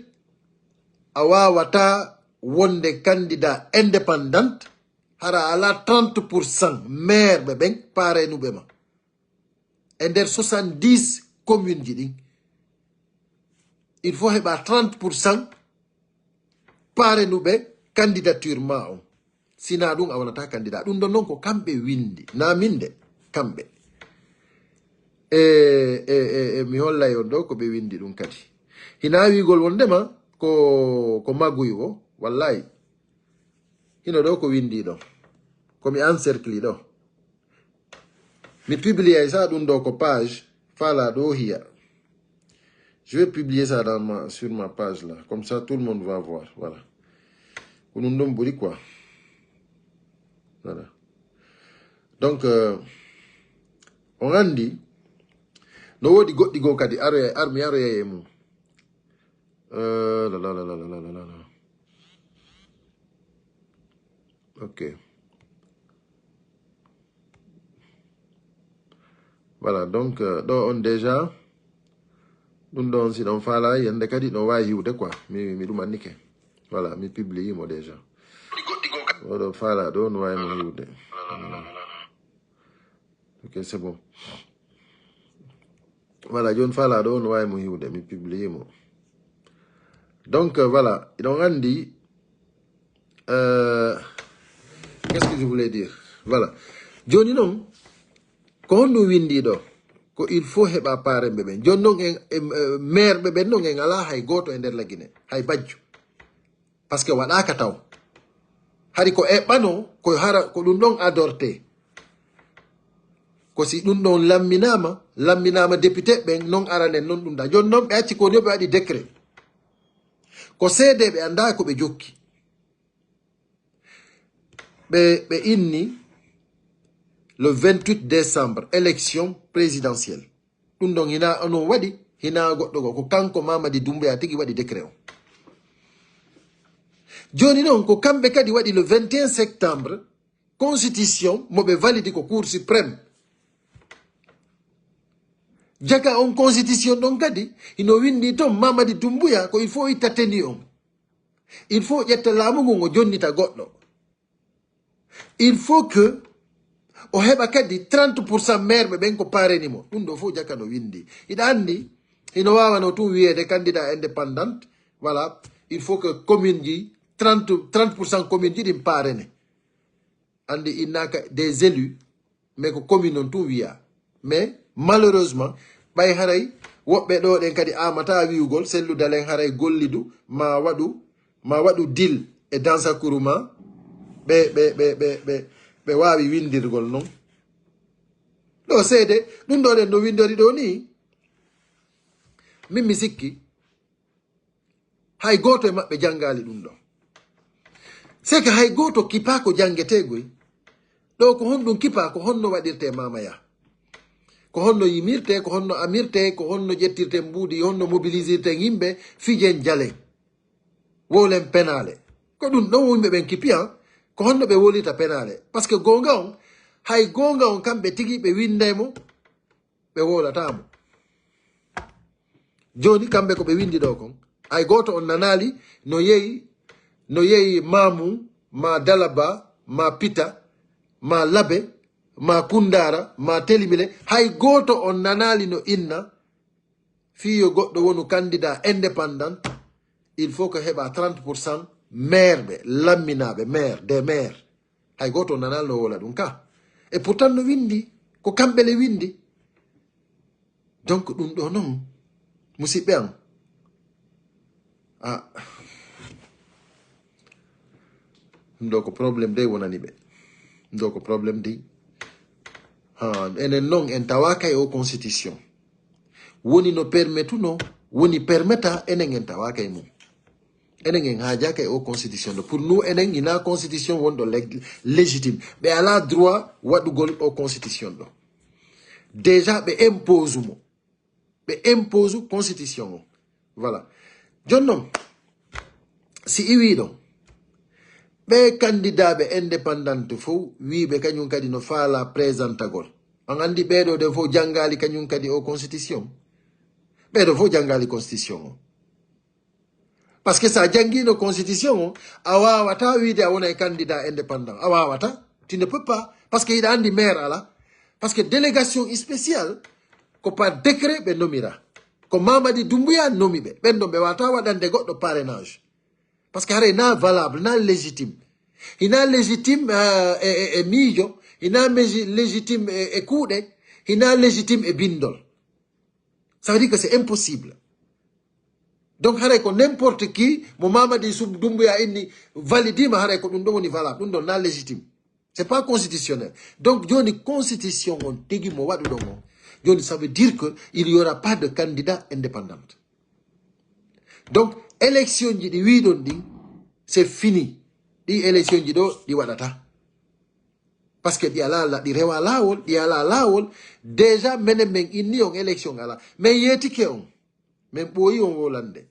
a wawata wonde candidat indépendant hara ala 30% maire ɓe ɓen parenuɓe ma e nder 70 commune ji ɗin il faut heɓa 30% parenuɓe candidature ma on, sina ɗum a wonata candidat. Ɗum ɗon noon ko kamɓe windi na minde kamɓe. Mi hollay on ɗo ko ɓe windi ɗum kadi. Hina wigol wondema ko Maguy o wallahi hino ɗo ko windi ɗo komi encercli ɗo mi publier ça ɗum ɗo ko page fala ɗo hiya. Je vais publier ça sur ma page là, comme ça tout le monde va voir. Voilà. Ko ɗum ɗon ɓuri quoi. Voilà. Donc on andi no wodi goɗɗi go kadi mi aroya e mum. Ok. Voilà, donc ɗo on déjà ɗum ɗon si ɗon faala yande kadi ɗo wawi hiwde quoi mi ɗum annike. Voilà, mi publie mo déjà. Oɗo faala ɗo no wawi mo hiwde. Ok, c'est bon. Voilà, joni faala ɗo no wawi mo hiwde mi publie mo. Donc voilà, donc on dit qu'est-ce que je voulais dire? Voilà. Joni non ko honno windi ɗo ko il faut heɓa paremɓe ɓen. Joni non maire ɓe ɓen non en ala hay goto e nder Laguine hay bajjo parce que waɗaka taw hari ko eɓɓano ko hara ko ɗum ɗon adorte ko si ɗum ɗon lamminama député ɓen non aranen non ɗum da. Joni noon ɓe acci ko ni ɓe waɗi décret ko seedeɓe anda ko ɓe jokki ɓe inni le 28 décembre élection présidentielle ɗum ɗon hina onon waɗi hina goɗɗo go ko kanko Mamadi Doumbouya tigi waɗi décret o joni noon ko kamɓe kadi waɗi le 21 septembre constitution moɓe validi ko cour suprême jaga on constitution ɗon kadi ino windi toon Mamadi Doumbouya ko il faut itta teni on il faut ƴetta laamu ngun o jonnita goɗɗo il faut que o heɓa kadi 30% maire ɓe ɓen ko parenimo ɗum ɗo fof jaka no windi iɗa andi ino wawano tun wiyede candidat indépendant voilà il faut que commune ji 30% commune ji ɗin parene andi innaka des élus mais ko commune on tun wiya mais malheureusement ɓay haray woɓɓe ɗo ɗen kadi amata wiwugol selludalen haray gollidu ma waɗu dil e dansakuru ma ɓe wawi windirgol noon ɗo seede ɗum ɗo ɗen no windori ɗo ni min mi sikki hay goto e maɓɓe jangali ɗum ɗo c'est que hay goto kipa ko jangetegoy ɗo ko honɗum kipa ko honno waɗirte mamaya ko honno yimirte ko honno amirte ko honno ƴettirte mbuudi honno mobilisirte yimɓe fijen jalen wolen penale ko ɗum ɗon yimɓe ɓen kipi ko honno ɓe wolita penale par ce que gonga on hay gonga on kamɓe tigi ɓe windemo ɓe wolatamo joni kamɓe ko ɓe windi ɗo kon hay goto on nanali no yeyi Mamou ma Dalaba ma Pita ma Labe ma Kundara ma Telimile hay goto on nanali no inna fiyo goɗɗo wonu candidat indépendant il faut que heɓa 30% maire ɓe lamminaɓe maire des maires hay goto on nanali no wola ɗum ka et pourtant no windi ko kamɓe le windi donc ɗum ɗo noon musidɓe an ɗum ɗo ko probléme de wonani ɓe ɗum ɗo ko probléme de enen noon en tawaka e o constitution woni no permettuno woni permetta enen en tawaka e mum enen en haajaka e o constitution ɗo pour nous enen ina constitution wonɗo légitime ɓe ala droit waɗugol o constitution ɗo déjà ɓe impose mo ɓe impose constitution o voilà joni noon si iwi ɗon ɓe candidat ɓe indépendante fof wiɓe kañum kadi no faala présentagol an andi ɓeɗo de fof jangali kañum kadi o constitution ɓeɗo fof jangali constitution o par ce que sa jangino constitution o a wawata wiide a wona e candidat indépendant a wawata tu ne peux pas par ce que hiɗa andi maire ala par ce que délégation spéciale ko par décret ɓe nomira ko Mamadi Doumbouya nomi ɓe ɓen ɗon ɓe wawata waɗande goɗɗo parrainage par ce que hara ina valable ina légitime ina légitime e miijo ina légitime e kuuɗe ina légitime e bindol ça veut dire que c'est impossible donc haray ko n'importe qui mo Mamadi Doumbouya inni validima haray ko ɗum ɗon woni valable ɗum ɗon na légitime c'est pas constitutionnel donc joni constitution on tigi mo waɗu ɗon on joni ça veut dire que il y aura pas de candidat indépendant donc élection ji ɗi wiɗon ɗin c'est fini ɗi élection ji ɗo ɗi waɗata par ce que ɗi ala ɗi rewa lawol ɗi ala lawol déjà menen men inni on élection ala men yetike on men ɓooyi on wolande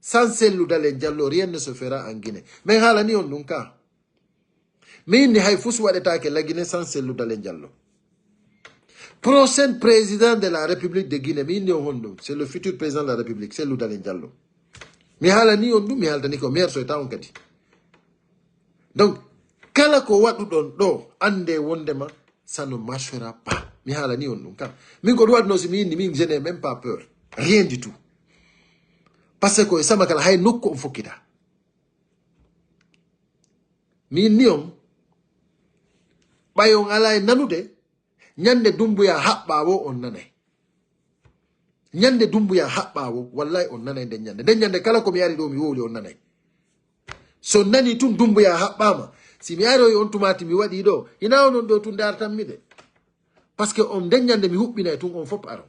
sans selludalen Diallo rien ne se fera en Guinée men haalani on ɗum ka mi inni hay fus waɗetake la Guinée sans selludalen Diallo prochain président de la République de Guinée mi inni on hon ɗum c'est le futur président de la République selludalen Diallo mi haalani on ɗum mi haaldani ko maire soyta on kadi donc kala ko waɗuɗon ɗo ande wondema ça ne marchera pas mi haalani on ɗum kam min ko ɗum waɗno si mi inni min je n'ai même pas peur rien du tout parce que e sama kala hay nokku on fokkita mi inni on ɓay on ala e nanude ñande Doumbouya haɓɓa wo on nanay ñande Doumbouya haɓɓa wo wallahi on nanay nden ñande kala ko mi ari ɗo mi wowli on nanay so nani tun Doumbouya haɓɓama si mi aroyi on tumati mi waɗi ɗo ina onon ɗo tun dartanmi de par ce que on nden ñande mi huɓɓinay tun on fof aro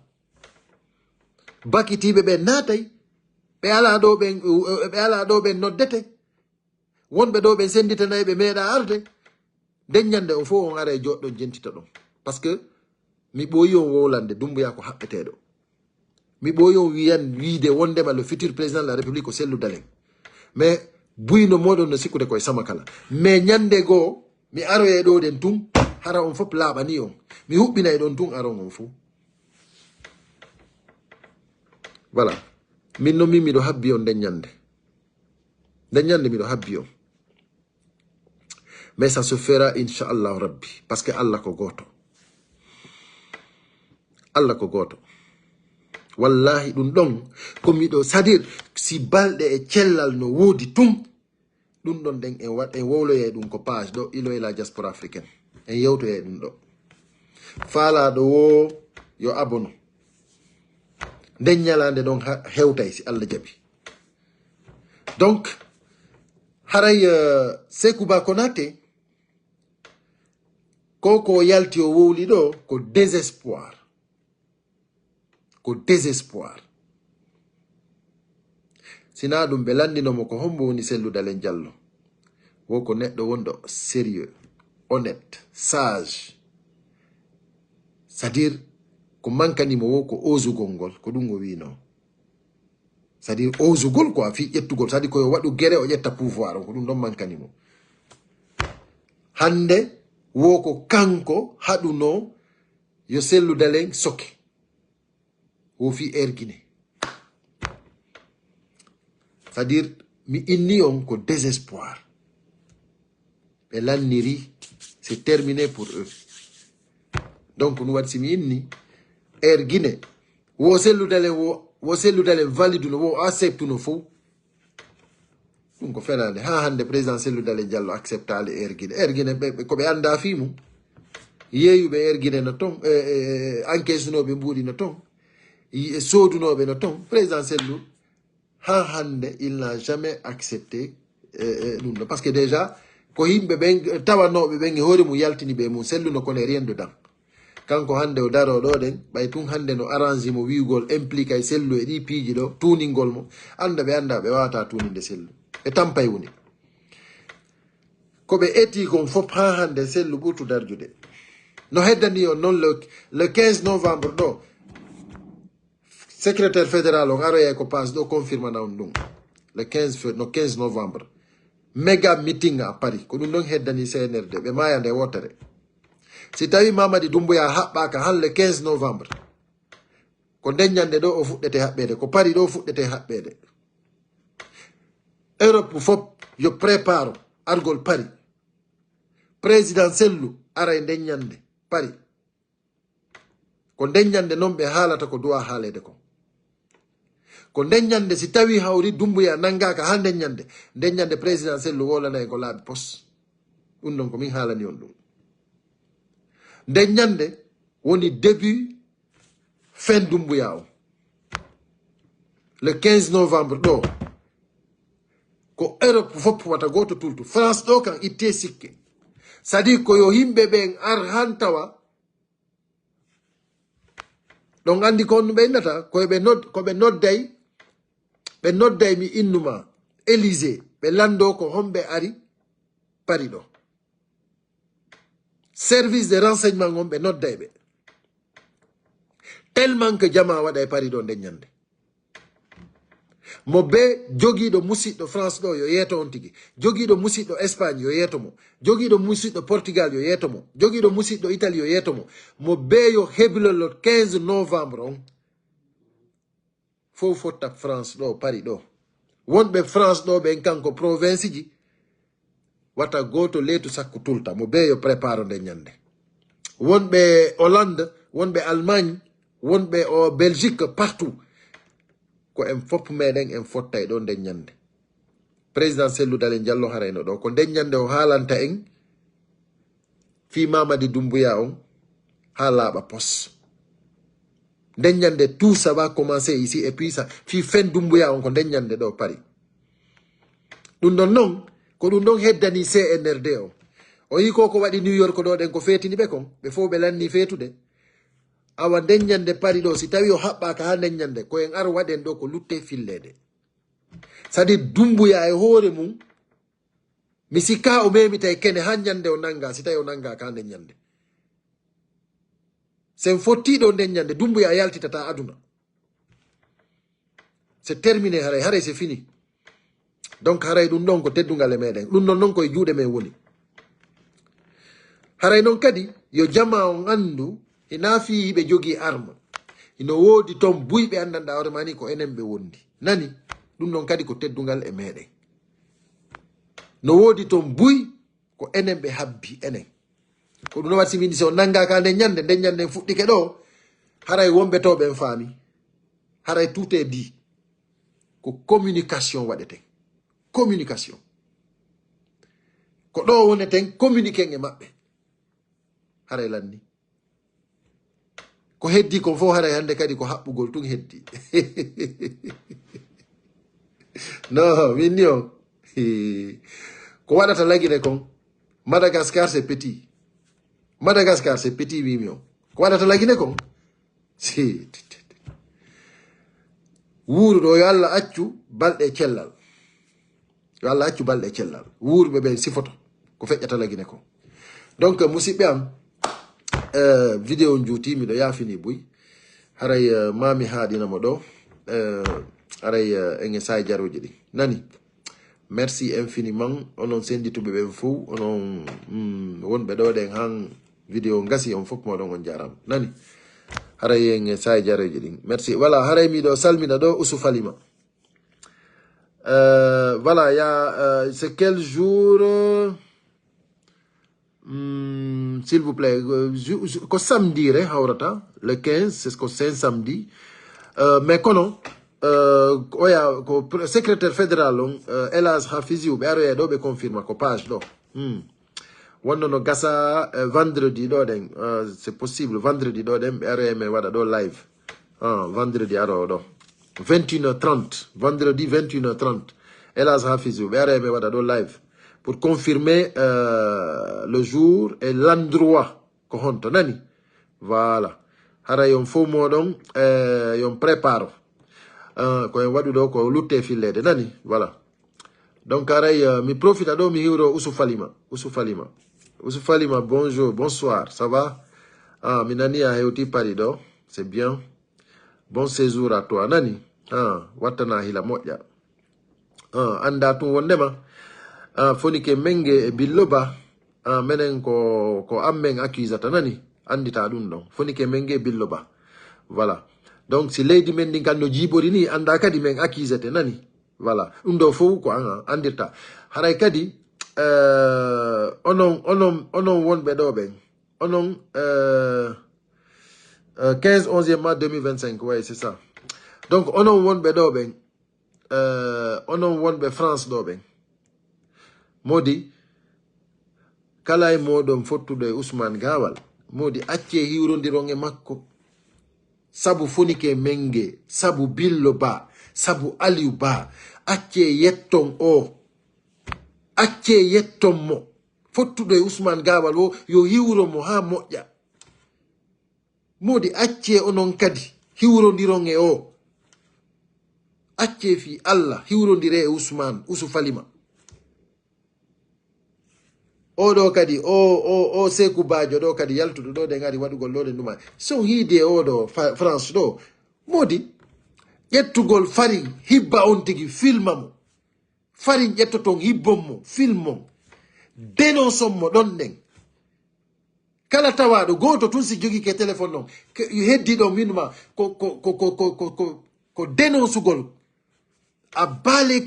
bakitiɓe ɓe naatay ɓe ala ɗo ɓen noddete wonɓe ɗo ɓen senditanayi ɓe meeɗa arde deññande o fof on ara e joɗɗo jentita ɗon par ce que mi ɓooyi on wowlande Doumbouya ko haɓɓeteɗo mi ɓooyi on wiide wondema le futur président de la république ko Cellou Dalein mais buyno moɗon no sikkude koye sama kala mais ñande goo mi aroye ɗo ɗen tun hara on fof laaɓani on mi huɓɓinay ɗon tun aron on fou voilà min no min miɗo habbi on nden ñande miɗo habbi on mais ça se fera inchallahu rabbi parce que Allah ko goto wallahi ɗum ɗon ko miɗo c'est-à-dire si balɗe e cellal no woodi tun ɗum ɗon ɗen en wowloye ɗum ko page ɗo Iloye la diaspora africaine en yewtoye ɗum ɗo faalaɗo wo yo abono nden ñalande ɗon hewtay si Allah jaɓi donc haray Sékou Ba Konaté koko yalti o wowli ɗo ko désespoir sina ɗum ɓe landinomo ko hombo woni Cellou Dalein Diallo wo ko neɗɗo wonɗo sérieux honnête sage c'est-à-dire ko mankanimo wo ko osugol ngol ko ɗum o wino c'est-à-dire osugol ko a fi ƴettugol c'est-à-dire koyo waɗu guere o ƴetta pouvoir on ko ɗum ɗon mankanimo hande wo ko kanko haɗuno yo Cellou Dalein soke wo fi erguine c'est-à-dire mi inni on ko désespoir ɓe lanniri c'est terminé pour eux donc no waɗi simi inni erguine wo Cellou Dalein validuno wo acceptuno fof ɗum ko fenande ha hande président Cellou Dalein Diallo acceptale erguine koɓe anda fimum yeeyuɓe erguine no ton encaisse noɓe mbuuɗi no ton sodunoɓe no ton président Cellou ha hande il n'a jamais accepté ɗum ɗo parce que déjà ko yimɓe ɓen tawanoɓe ɓen e hoore mum yaltini ɓe mum Cellou no kone rien dedans kanko hande o daro ɗo ɗen ɓay tun hande no arrange mo wiigol implique e Cellou e ɗi piiji ɗo tuningol mo anda ɓe wawata tuninde Cellou ɓe tampay woni koɓe eti kon fof ha hande Cellou ɓurtu darjude no heddani on noon le 15 novembre ɗo secrétaire fédéral on aroye ko passe ɗo confirmana on ɗum le 15 novembre méga meeting à Paris ko ɗum ɗon heddani CNRD ɓe maya nde wotere si tawi Mamadi Doumbouya haɓɓaka han le 15 novembre ko ndeññande ɗo o fuɗɗete haɓɓede ko Paris ɗo fuɗɗete haɓɓede Europe fof yo prépare argol Paris président Cellou ara e ndeññande Paris ko ndeññande noon ɓe haalata ko duwa haalede ko ndeññande si tawi hawri Doumbouya nangaka ha ndeññande président Cellou wolanayi ko laaɓi pos ɗum ɗon ko min haalani on ɗum ndeññande woni début fin Doumbouya o le 15 novembre ɗo ko Europe fof wata goto tultu France ɗo kan itte sikke c'est-à-dire ko yo yimɓe ɓen ar han tawa ɗon andi ko ɓe innata koɓe nodday mi innuma Élysée ɓe lando ko homɓe ari Paris ɗo service de renseignement on ɓe nodday ɓe tellement que jama waɗa e Paris ɗo ndeññande mo be jogiiɗo musidɗo France ɗo yo yeeto on tigi jogiiɗo musidɗo Espagne yo yeeto mo jogiiɗo musidɗo Portugal yo yeeto mo jogiiɗo musidɗo Italie yo yeeto mo be yo heblo le 15 novembre on fof fotta France ɗo Paris ɗo wonɓe France ɗo ɓen kanko province ji wata goto leytu sakku tulta mo be yo prépare nde ñande wonɓe Hollande wonɓe Allemagne wonɓe o Belgique partout ko en fopp meɗen en fottay ɗo nden ñande président Cellou Dalein Diallo harayno ɗo ko nden ñande o haalanta en fi Mamadi Doumbouya on ha laaɓa pos nden ñande tout ça va commencer ici et puis ça fi fin Doumbouya on ko nden ñande ɗo Paris ɗum ɗon noon ko ɗum ɗon heddani CNRD o yi ko waɗi New York ɗo ɗen ko fetini ɓe kon ɓe fof ɓe lanni fetude awa ndeññande Paris ɗo si tawi o haɓɓaka ha ndeññande ko en ar waɗen ɗo ko lutte fillede c'est-à-dire Doumbouya e hoore mum mi sikka o memi tay kene ha nyande o nanga si tay o nanga ka nden nyande sen fottiɗo nden nyande Dumbuya a yaltitata aduna c'est terminé haray c'est fini donc haray ɗum ɗon ko teddungal e meɗen ɗum non koye juuɗe men woni haray noon kadi yo jama on andu ina fi ɓe jogi arme ino woodi toon buyɓe andanɗa hoore mani ko enen ɓe wondi nani ɗum ɗon kadi ko teddungal e meɗen no woodi toon buy ko enen ɓe habbi enen ko ɗum no wat simindi so nangaka nden ñande fuɗɗike ɗo haray wonɓe to ɓen faami haray tout est dit ko communication waɗeten communication ko ɗo woneten communiquen e maɓɓe haray lanni ko heddi kon fof haray hande kadi ko haɓɓugol tun heddi non min ni on ko waɗata lagine kon Madagascar c'est petit Madagascar c'est petit wimi on ko waɗata lagine kon si wuuru ɗo yo Allah accu balɗe cellal yo Allah accu balɗe cellal wuurɓe ɓen sifoto ko feƴƴata lagine kon donc musidɓe am vidéo juuti miɗo yaafini buy haray mami haaɗinamo ɗo haray enge saye jaroji ɗi nani merci infiniment onon sendituɓe ɓen fou onon wonɓe ɗo ɗen han vidéo gasi on fof moɗon on jarama nani haray enge saye jaroji ɗin merci voilà haray miɗo salmina ɗo Ousou Falima voilà ya c'est quel jour s'il vous plaît ko samedi re hawrata le 15 c'est ko c'est samedi mais kono oya ko secrétaire fédéral on Elhadj Hafiziou ɓe aroye ɗo ɓe confirma ko page ɗo wonno no gasa vendredi ɗo ɗen c'est possible vendredi ɗo ɗen ɓe aroye men waɗa ɗo live vendredi aro ɗo 21h30 vendredi 21h30 Elhadj Hafiziou ɓe aroye men waɗa ɗo live pour confirmer le jour et l'endroit ko honto nani voilà hara yon fo moɗon yon prépare koyen waɗu ɗo ko lutte fillede nani voilà donc haray mi profita ɗo mi hiwro Ousou Falima bonjour bonsoir ça va mi nani a hewti Paris ɗo c'est bien bon séjour à toi nani wattana hila moƴƴa anda tun wondema fonike menge e billoba menen ko ammen accusata nani andita ɗum ɗon fonike menge billoba voilà donc si leydi men ndin kan no jiiɓori ni anda kadi men accusate nani voilà ɗum ɗo fof ko andirta haray kadi onon wonɓe ɗo ɓen onon 15 11e mars 2025 ouais c'est ça donc onon wonɓe ɗo ɓen onon wonɓe France ɗo ɓen modi kala e moɗon fottuɗo e Ousmane Gawal modi acce hiwrodiron e makko sabu fonike menge sabu Billo Ba sabu Aliou Ba acce yetton mo fottuɗo e Ousmane Gawal o yo hiwro mo ha moƴƴa modi acce onon kadi hiwrodiron e acce fi Allah hiwrodire e Ousou Falima oɗo kadi o Sékou Badio ɗo kadi yaltuɗo ɗo de ngari waɗugol ɗo de nduma son hiide oɗo France ɗo modi ƴettugol farin hibba on tigi filma mo farin ƴettoton hibbon mo filmon dénonson mo ɗon ɗen kala tawaɗo goto tun si jogi ke téléphone non heddi ɗon winduma ko dénoncugol a bale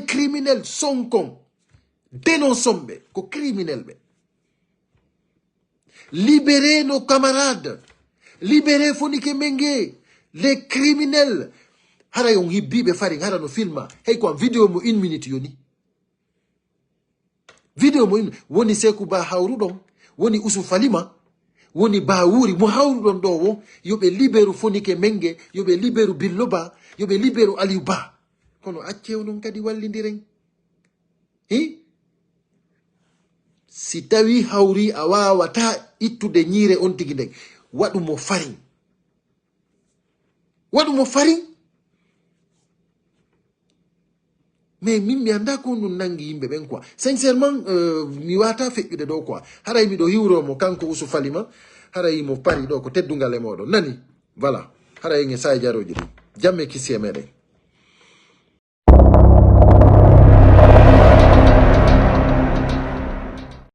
criminel sonkon dénonçons ɓe ko criminel ɓe libérez nos camarades libérez fonike menge les criminels hara yon hibbiɓe farin hara no filma hey ko vidéo mo 1 minute yoni vidéo mo woni Sékou Ba hawruɗon woni Ousou Falima woni Bawuri mo hawruɗon ɗo wo yoɓe libéru fonike menge yoɓe libéru Billo Ba yoɓe libéru Aliou Ba kono accew non kadi wallidiren si tawi hawri a wawata ittude ñiire on tigi nden waɗumo farin mais min mi anda ko nun nangi yimbe ben quoi sincèrement mi wata feƴƴude do quoi haray mi do hiwromo kanko usu falima haray mo pari do ko teddungale moɗon nani voilà haray nge sa jaroji ɗum jamme kisi e meɗen